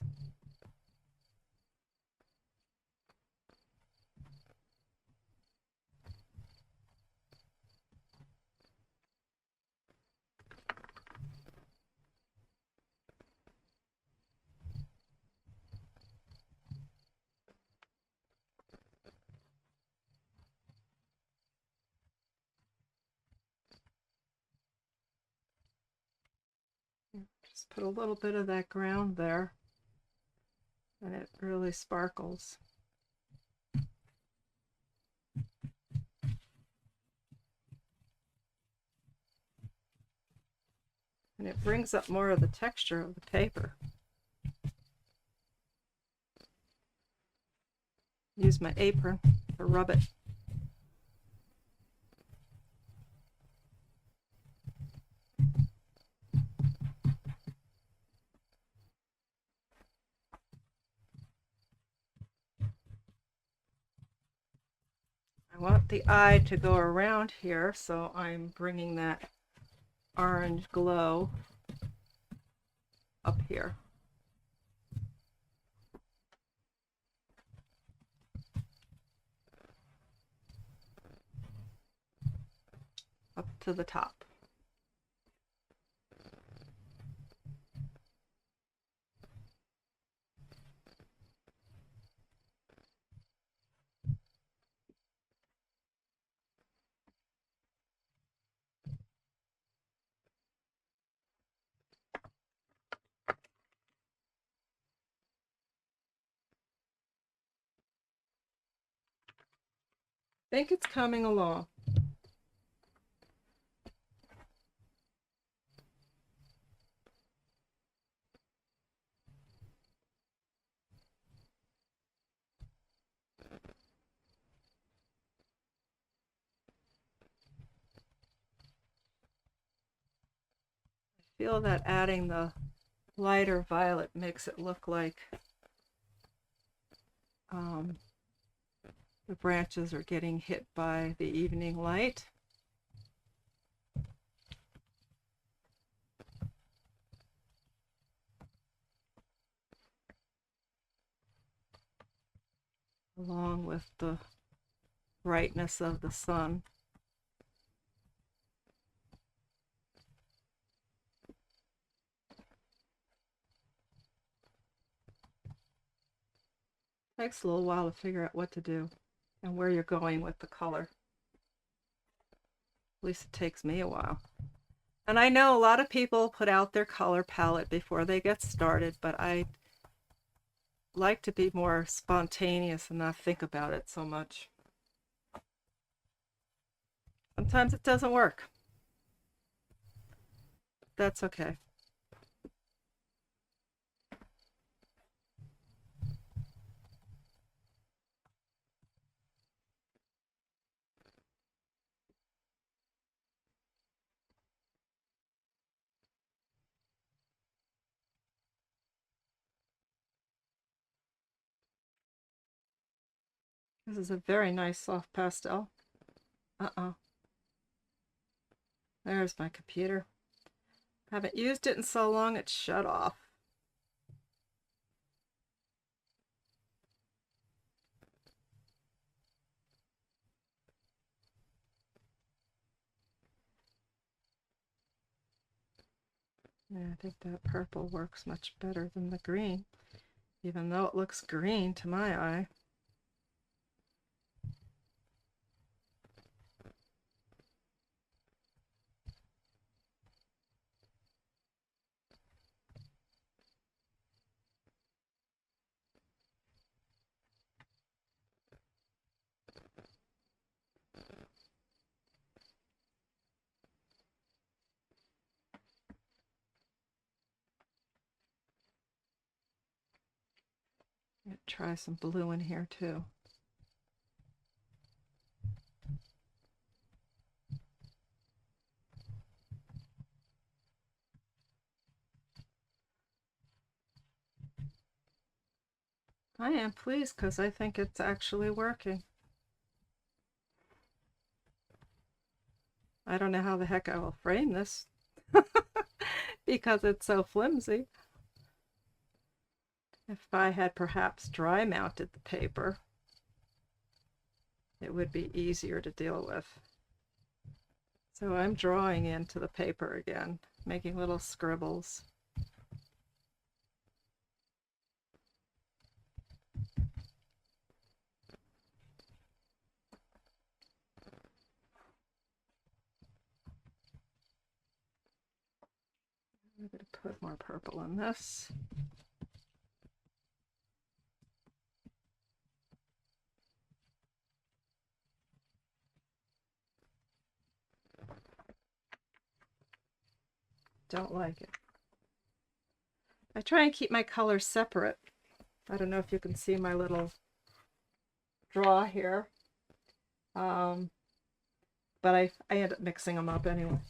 Just put a little bit of that ground there, and it really sparkles. And it brings up more of the texture of the paper. Use my apron to rub it. I want the eye to go around here, so I'm bringing that orange glow up here. Up to the top. I think it's coming along. feel that adding the lighter violet makes it look like the branches are getting hit by the evening light. Along with the brightness of the sun. Takes a little while to figure out what to do and where you're going with the color. At least it takes me a while. And I know a lot of people put out their color palette before they get started, but I like to be more spontaneous and not think about it so much. Sometimes it doesn't work. That's okay. This is a very nice soft pastel. There's my computer. Haven't used it in so long it's shut off. Yeah, I think that purple works much better than the green, even though it looks green to my eye. Try some blue in here too. I am pleased because I think it's actually working. I don't know how the heck I will frame this because it's so flimsy. If I had perhaps dry mounted the paper, it would be easier to deal with. So I'm drawing into the paper again, making little scribbles. I'm going to put more purple in this. Don't like it. I try and keep my colors separate. I don't know if you can see my little draw here. But I end up mixing them up anyway.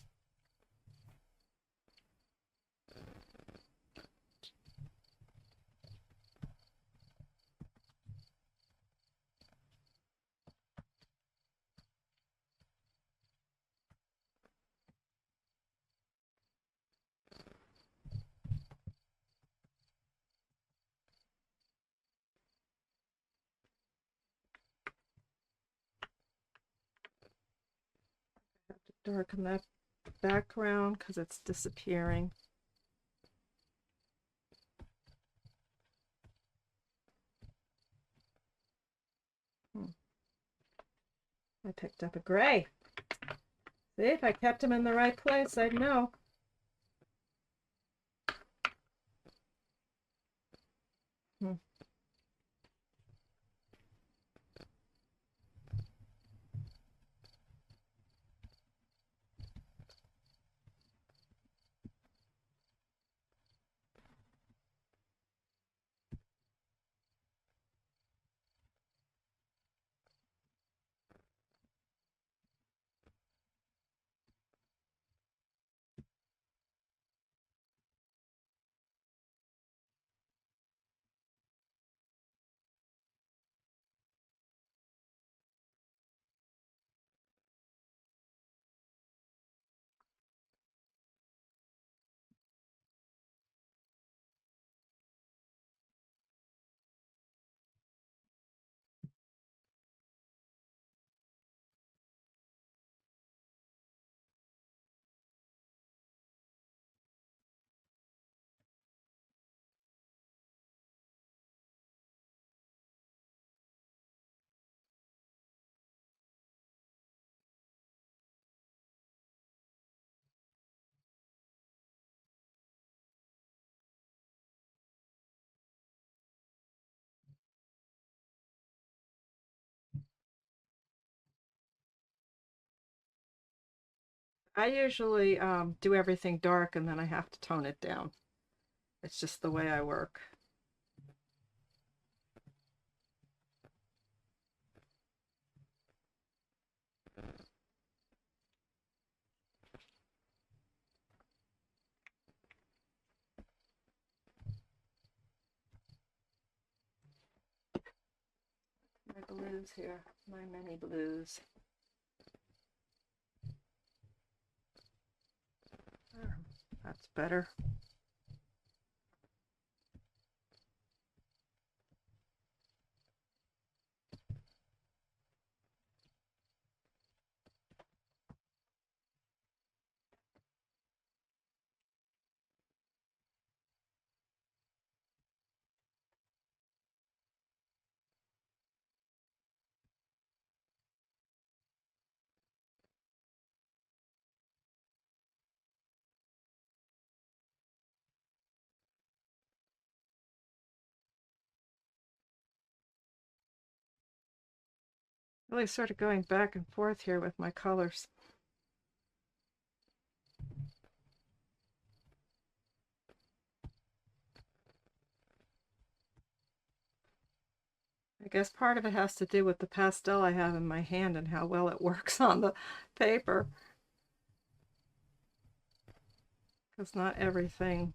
Have to darken that background because it's disappearing. I picked up a gray. See, if I kept them in the right place, I'd know. I usually do everything dark and then I have to tone it down. It's just the way I work. My blues here, my mini blues. That's better. Really sort of going back and forth here with my colors. I guess part of it has to do with the pastel I have in my hand and how well it works on the paper. Because not everything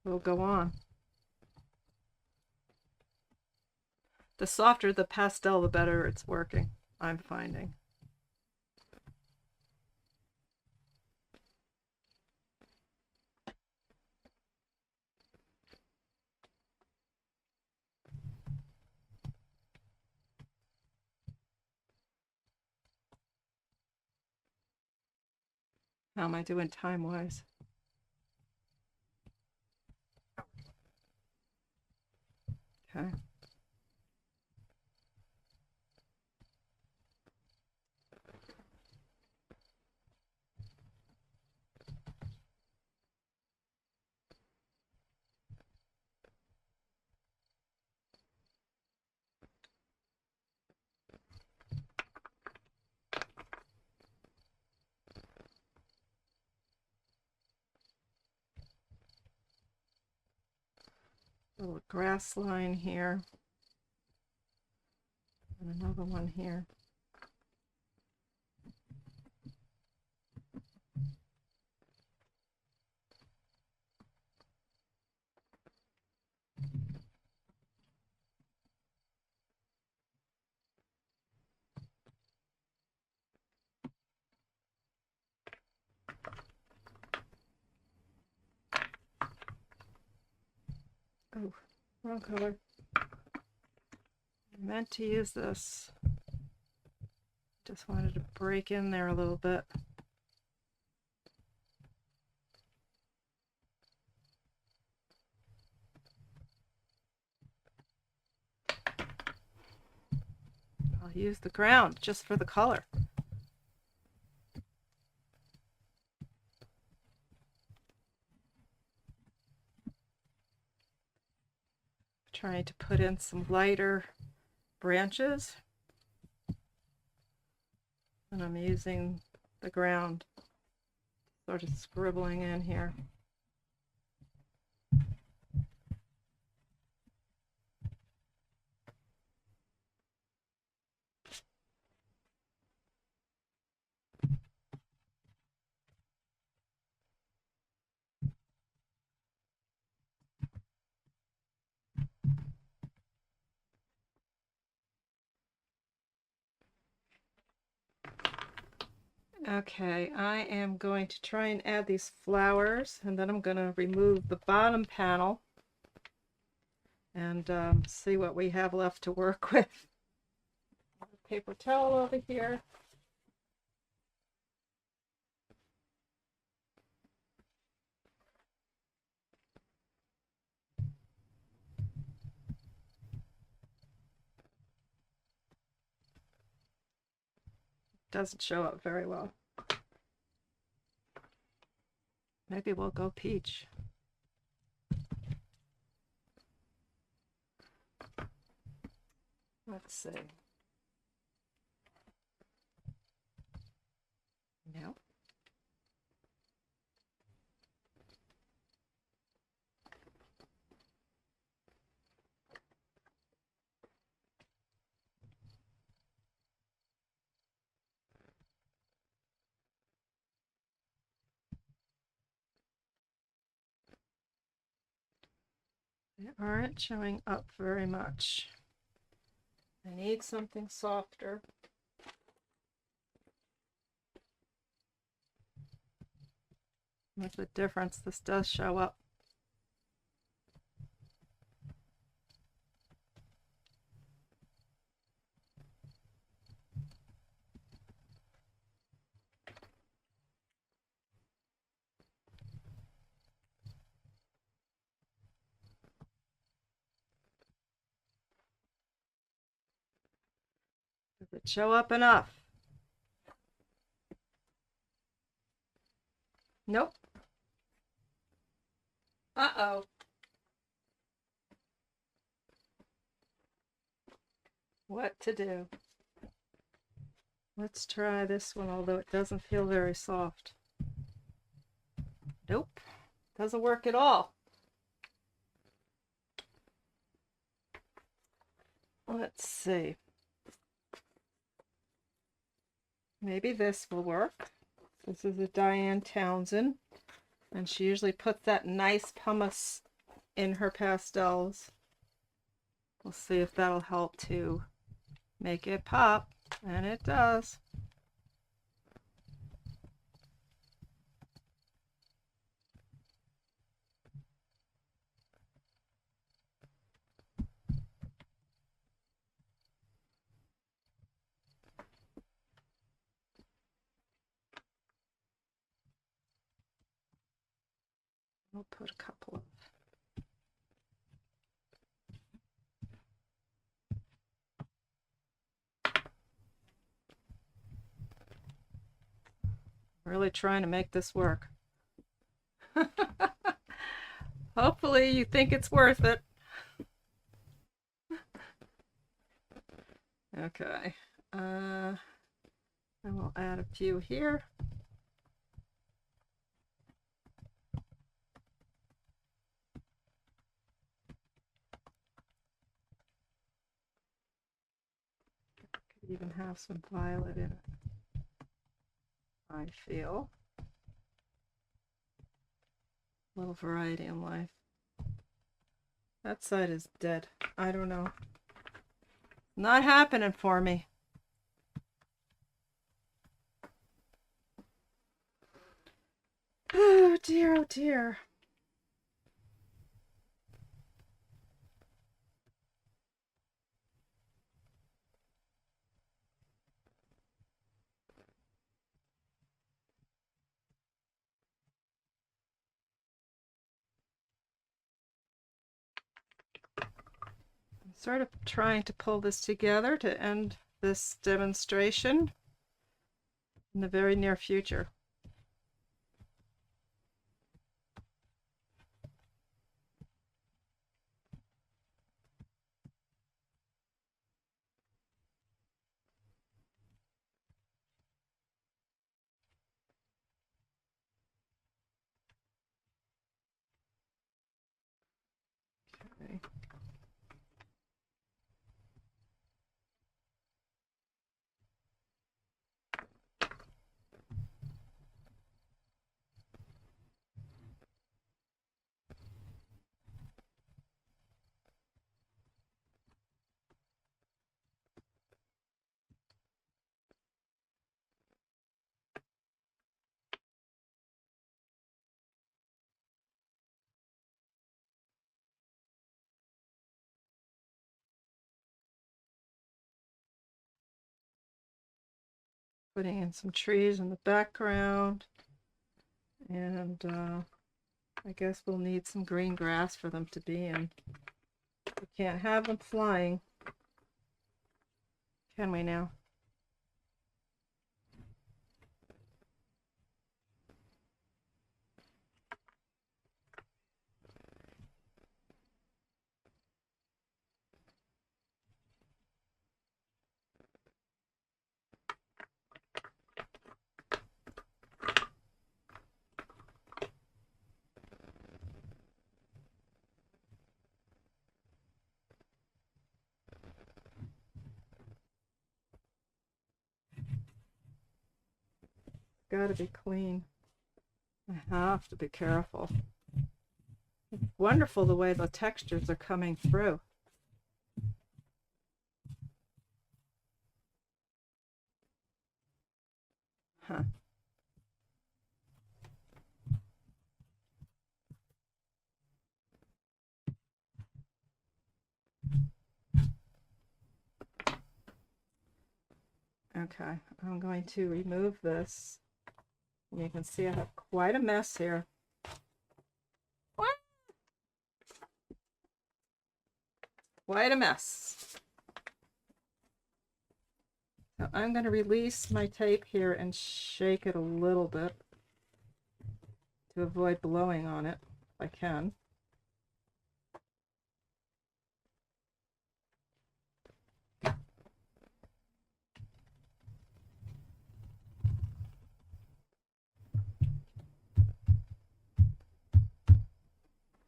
will go on. The softer the pastel, the better it's working, I'm finding. How am I doing time-wise? Okay. A little grass line here. And another one here. Oh, wrong color. I meant to use this. Just wanted to break in there a little bit. I'll use the ground just for the color. Trying to put in some lighter branches. And I'm using the ground, sort of scribbling in here. Okay, I am going to try and add these flowers, and then I'm going to remove the bottom panel and see what we have left to work with. Paper towel over here. Doesn't show up very well. Maybe we'll go peach. Let's see. No. They aren't showing up very much. I need something softer. With the difference, this does show up. Does it show up enough? Nope. Uh-oh. What to do? Let's try this one, although it doesn't feel very soft. Nope. Doesn't work at all. Let's see. Maybe this will work. This is a Diane Townsend, and she usually puts that nice pumice in her pastels. We'll see if that'll help to make it pop, and it does. I'll put a couple of really trying to make this work. Hopefully you think it's worth it. Okay. And we'll add a few here. Could even have some violet in it, I feel. A little variety in life. That side is dead. I don't know. Not happening for me. Oh dear, oh dear. I'm sort of trying to pull this together to end this demonstration in the very near future. Okay. Putting in some trees in the background, and I guess we'll need some green grass for them to be in. We can't have them flying, can we now? Gotta be clean. I have to be careful. wonderful the way the textures are coming through. Huh. Okay, I'm going to remove this. And you can see I have quite a mess here. Quite a mess. So I'm going to release my tape here and shake it a little bit to avoid blowing on it if I can.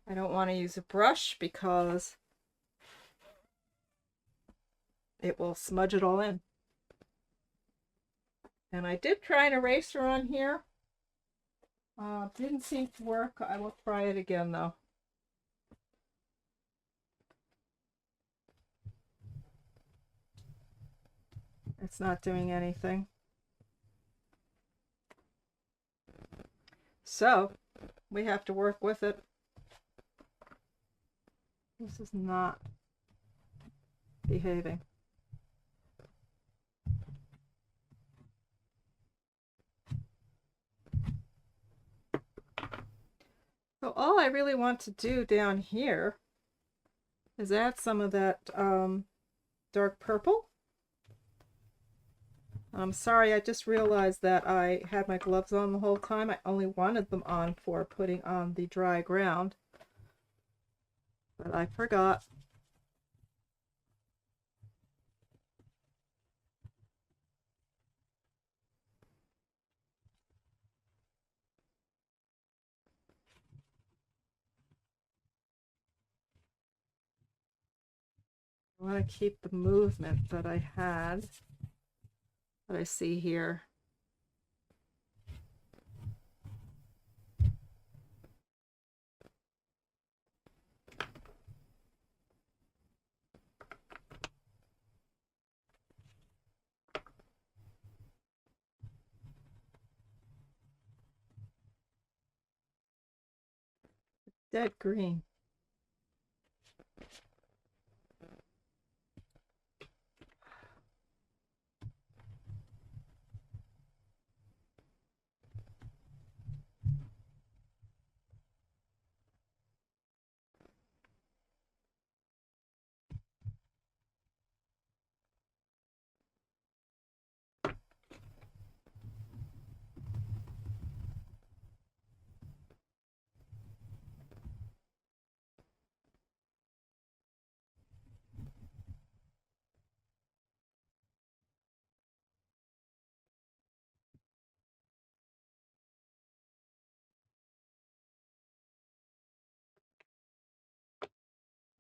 I don't want to use a brush because it will smudge it all in. And I did try an eraser on here. Didn't seem to work. I will try it again though. It's not doing anything. So we have to work with it. This is not behaving. So all I really want to do down here is add some of that dark purple. I'm sorry, I just realized that I had my gloves on the whole time. I only wanted them on for putting on the dry ground, but I forgot. I want to keep the movement that I had, that I see here. Dead green.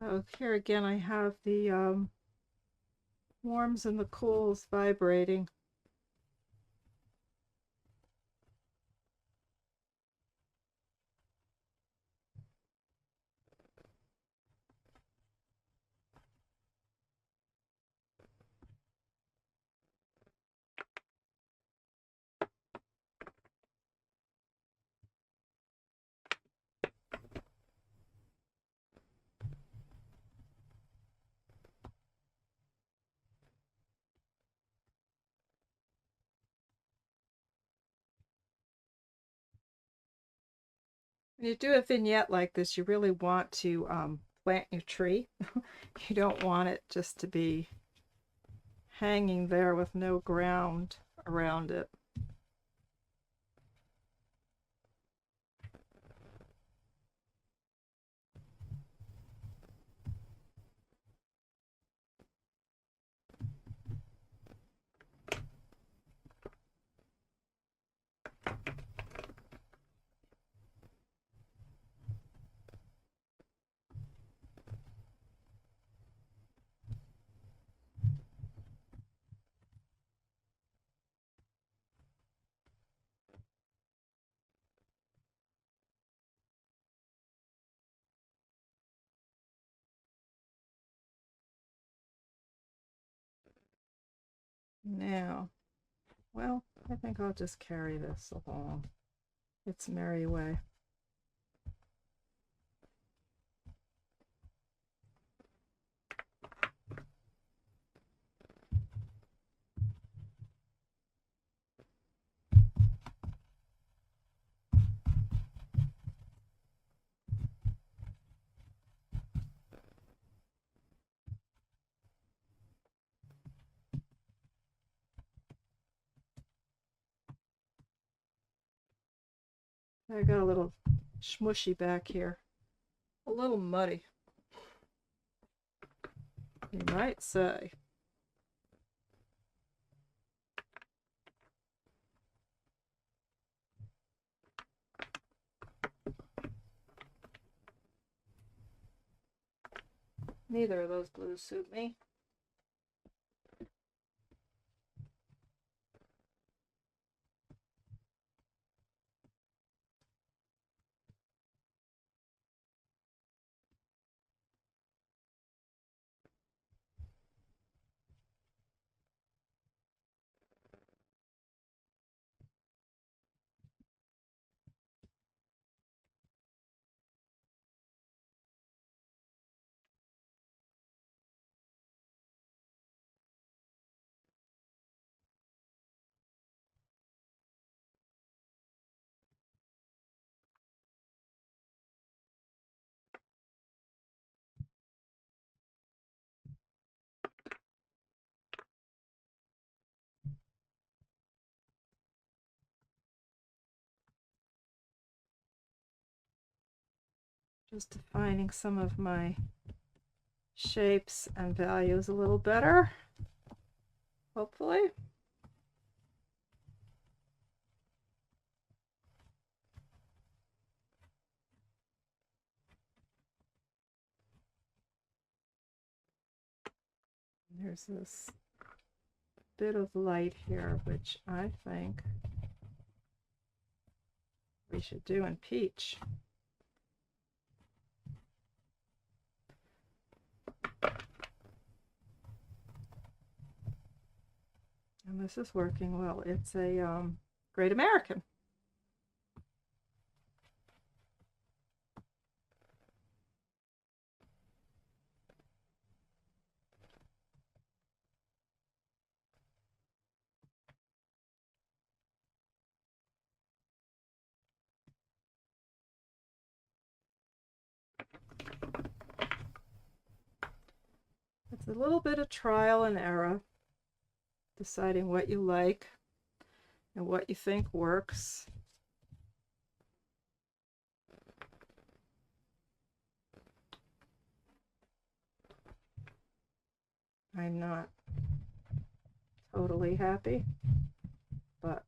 Oh, here again I have the warms and the cools vibrating. When you do a vignette like this, you really want to plant your tree. You don't want it just to be hanging there with no ground around it. Now, well, I think I'll just carry this along its merry way. I got a little smushy back here, a little muddy, you might say. Neither of those blues suit me. Just defining some of my shapes and values a little better, hopefully. There's this bit of light here, which I think we should do in peach. And this is working well. It's a Great American. It's a little bit of trial and error, deciding what you like and what you think works. I'm not totally happy, but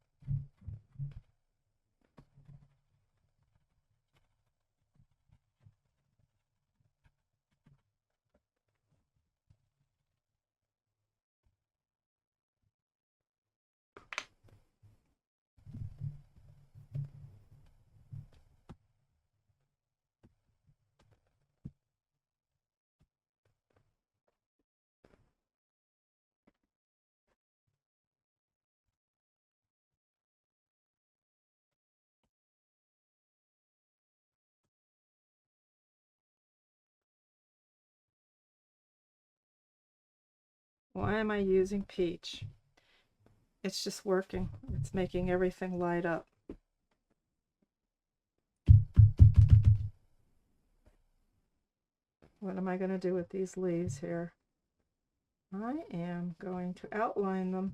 why am I using peach? It's just working. It's making everything light up. What am I going to do with these leaves here? I am going to outline them.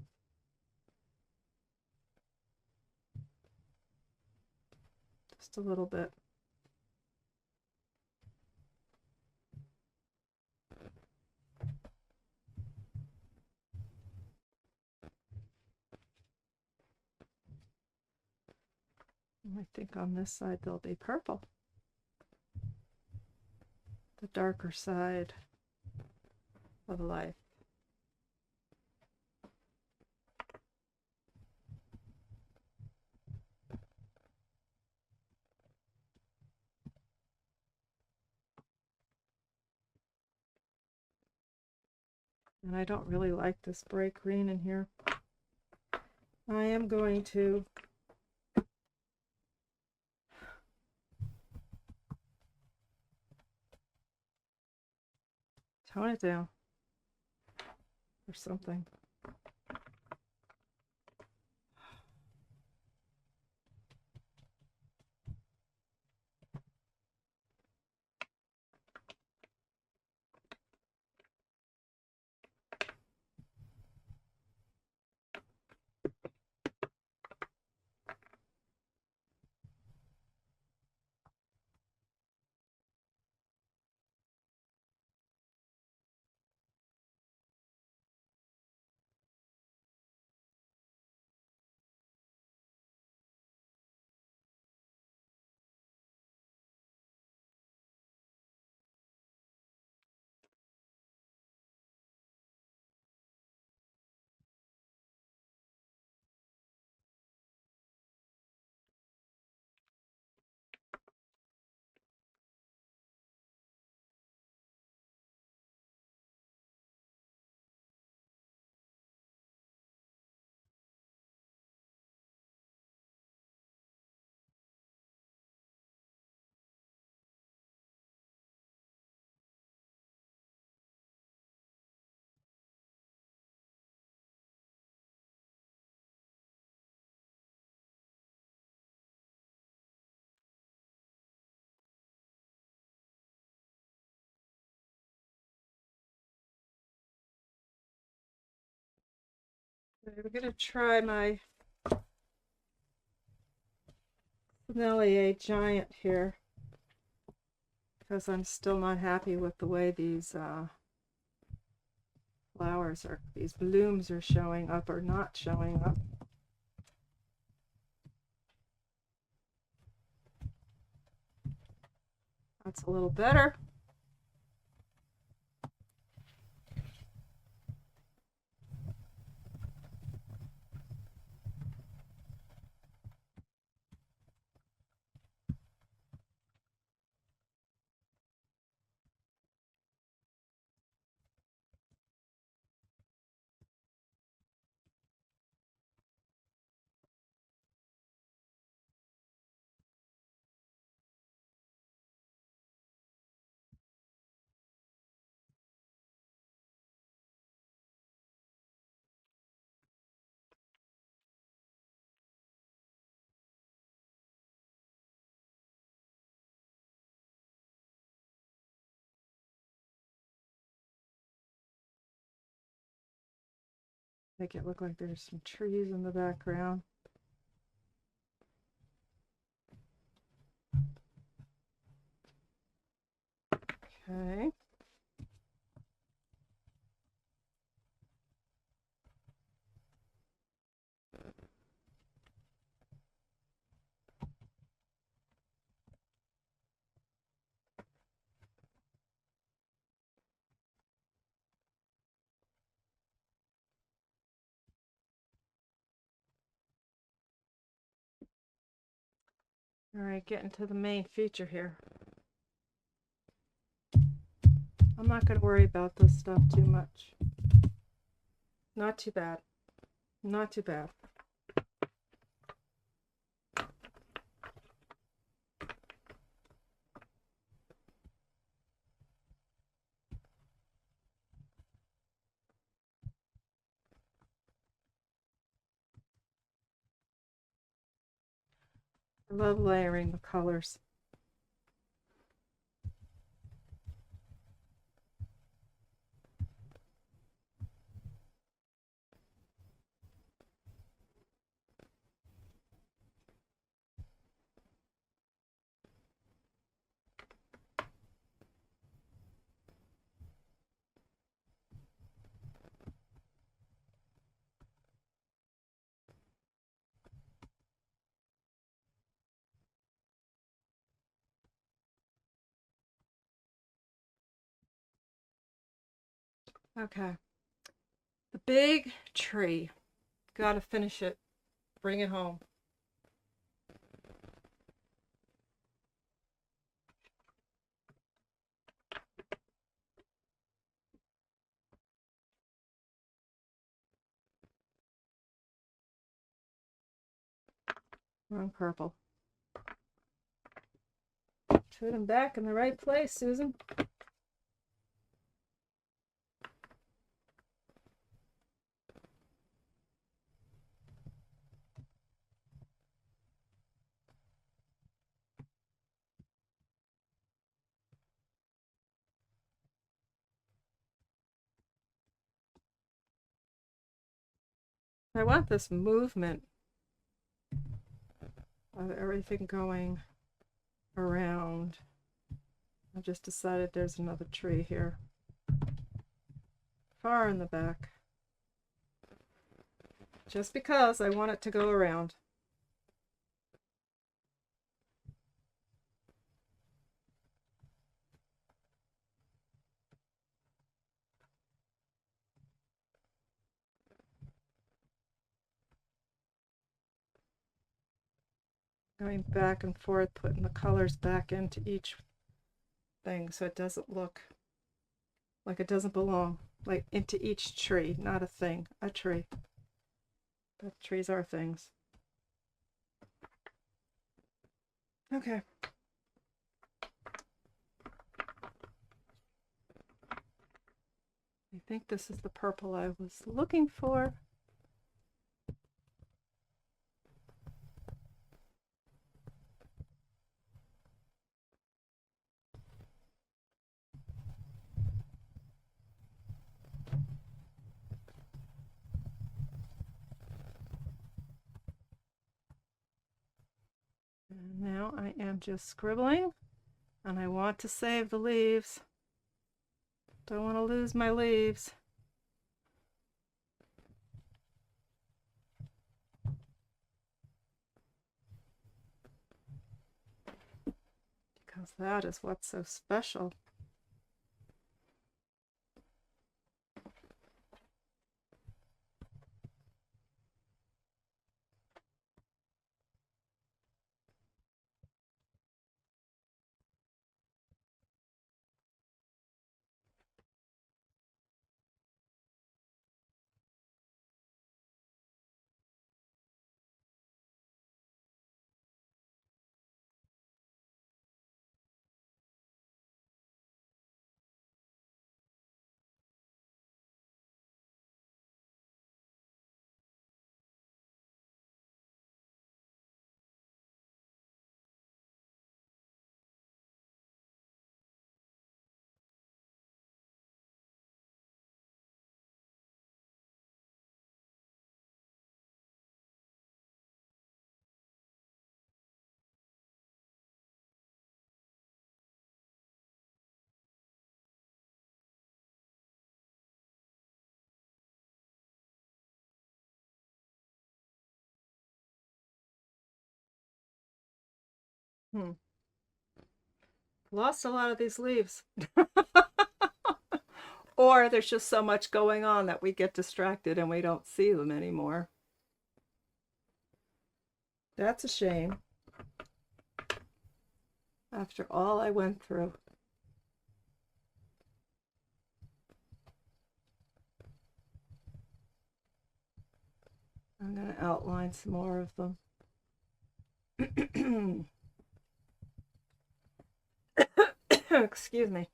Just a little bit. I think on this side they'll be purple. The darker side of life. And I don't really like this bright green in here. I am going to tone it down or something. We're going to try my Foliage Giant here because I'm still not happy with the way these flowers are, these blooms are showing up or not showing up. That's a little better. Make it look like there's some trees in the background. Okay. All right, getting to the main feature here. I'm not going to worry about this stuff too much. Not too bad. Not too bad. I love layering the colors. Okay. The big tree. Gotta finish it. Bring it home. Wrong purple. Put them back in the right place, Susan. I want this movement of everything going around. I've just decided there's another tree here, far in the back, just because I want it to go around. Going back and forth, putting the colors back into each thing so it doesn't look like it doesn't belong, like into each tree, not a thing, a tree. But trees are things. Okay. I think this is the purple I was looking for. And now I am just scribbling, and I want to save the leaves. Don't want to lose my leaves. Because that is what's so special. Lost a lot of these leaves. Or there's just so much going on that we get distracted and we don't see them anymore. That's a shame. After all I went through. I'm going to outline some more of them. Excuse me.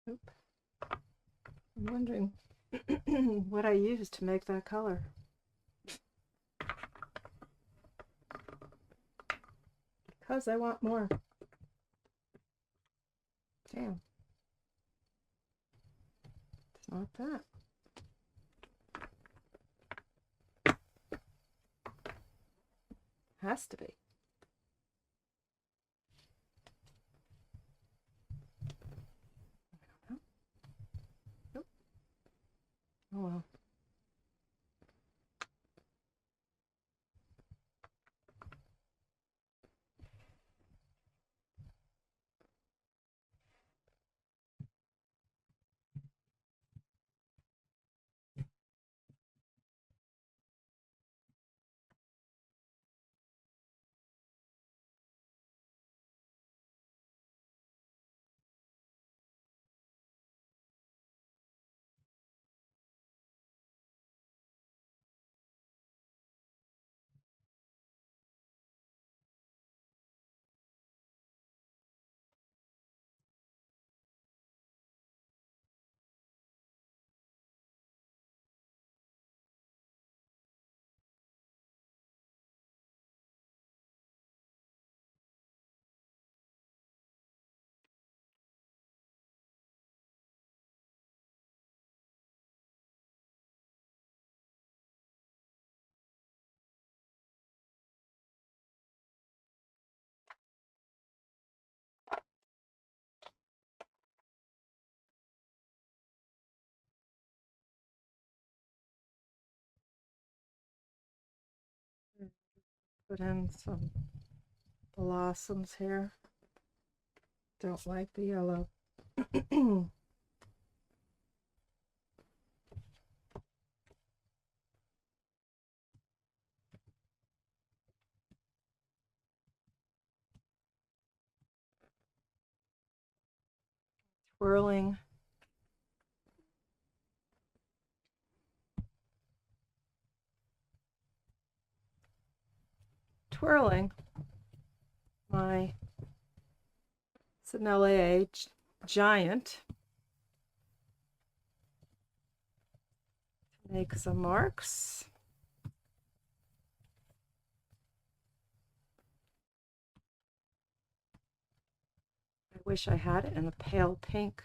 Oop. I'm wondering what I used to make that color. Because I want more. Damn. It's not that. Has to be. Oh Put in some blossoms here. Don't like the yellow. Twirling. Twirling my Sennelier Giant to make some marks. I wish I had it in a pale pink.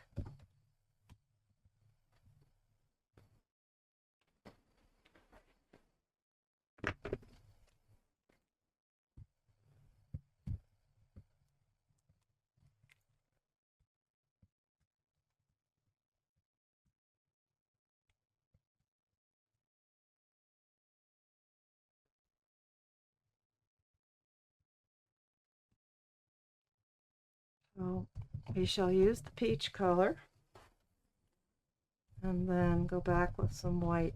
So we shall use the peach color and then go back with some white.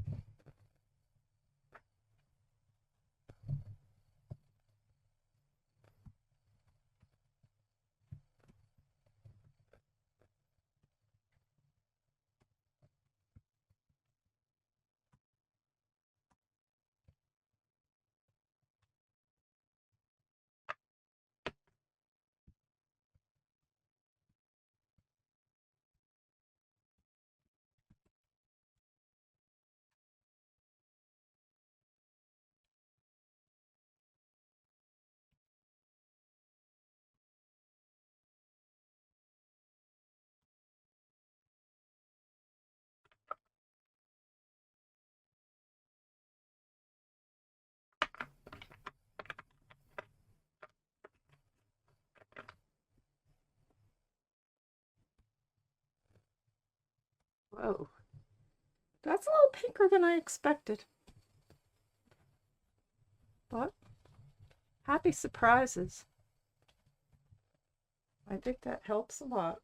Whoa, that's a little pinker than I expected. But happy surprises. I think that helps a lot.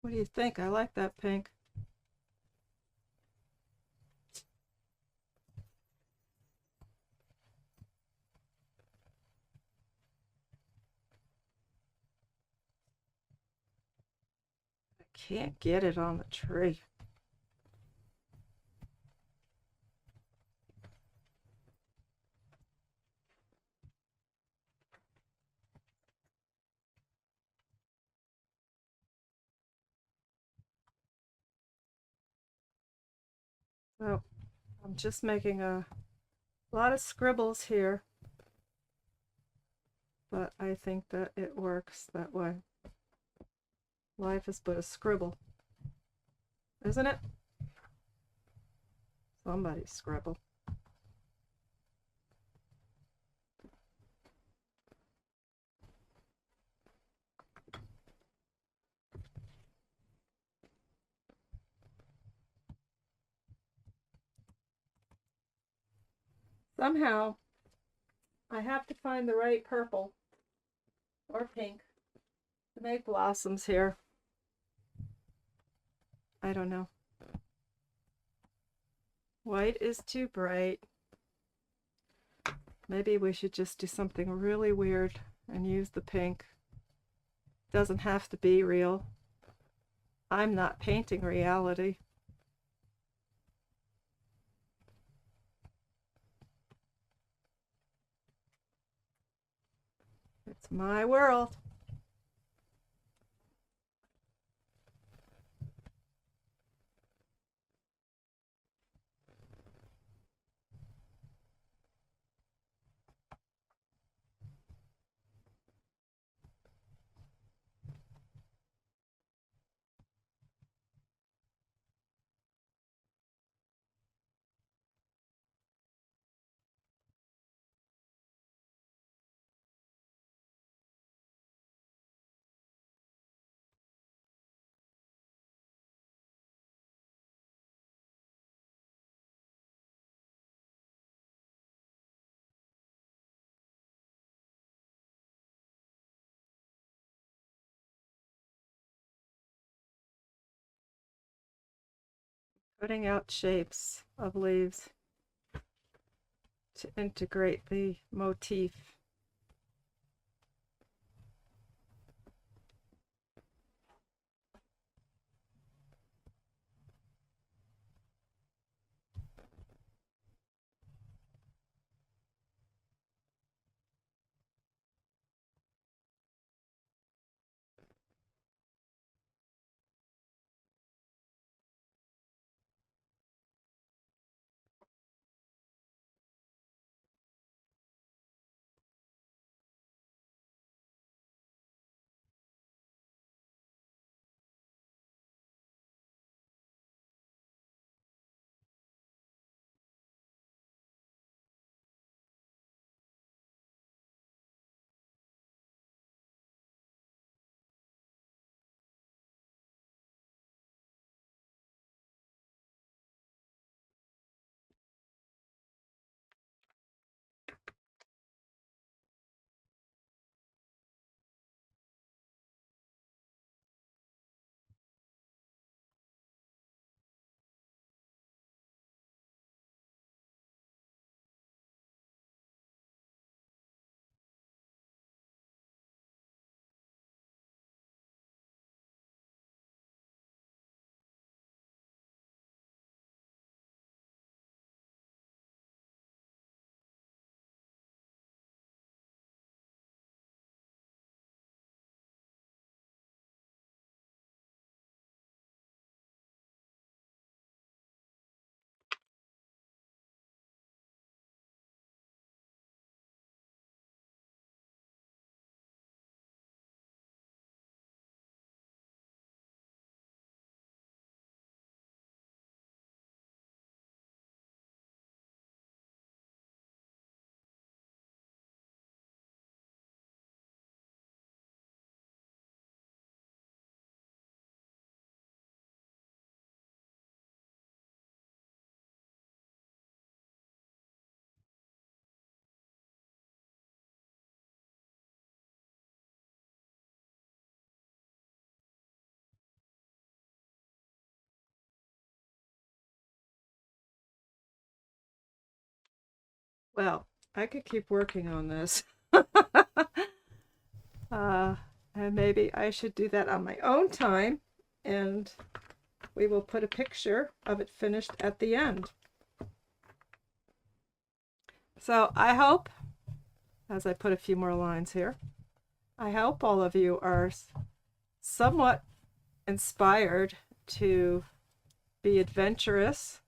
What do you think? I like that pink. I can't get it on the tree. So I'm just making a lot of scribbles here, but I think that it works that way. Life is but a scribble, isn't it? Somebody's scribble. Somehow I have to find the right purple or pink to make blossoms here. I don't know. White is too bright. Maybe we should just do something really weird and use the pink. doesn't have to be real. I'm not painting reality. It's my world. Putting out shapes of leaves to integrate the motif. Well, I could keep working on this. uh, and maybe I should do that on my own time, and we will put a picture of it finished at the end. So I hope, as I put a few more lines here, I hope all of you are somewhat inspired to be adventurous,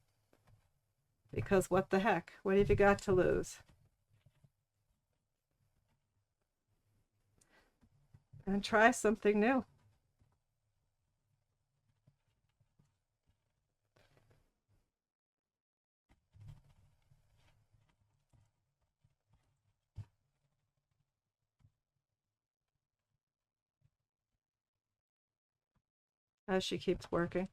because what the heck? What have you got to lose? And try something new. As she keeps working.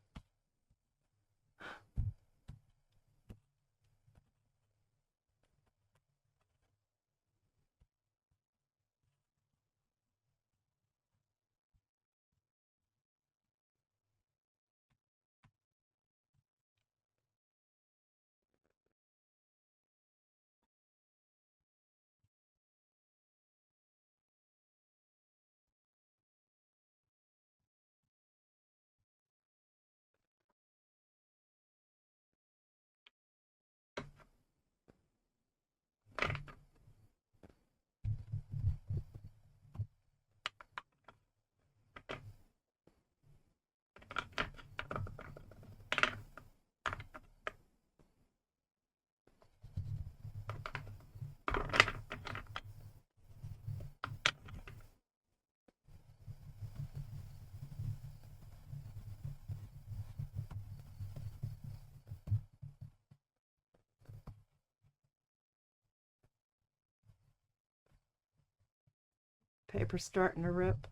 paper's starting to rip.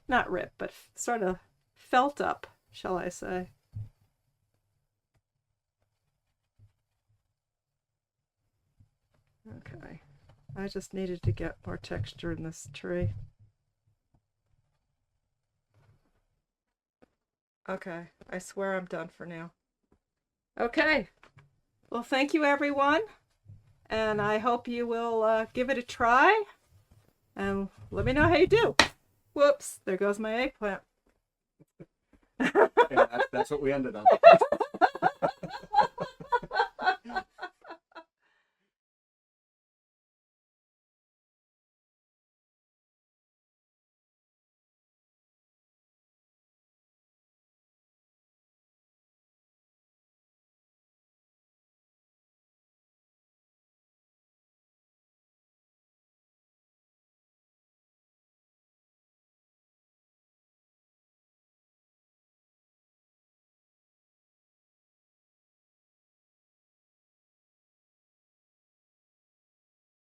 Not rip, but sort of felt up, shall I say. Okay, I just needed to get more texture in this tree. Okay, I swear I'm done for now. Okay, well, thank you, everyone, and I hope you will give it a try, and let me know how you do. Whoops, there goes my eggplant. Yeah, that's what we ended on.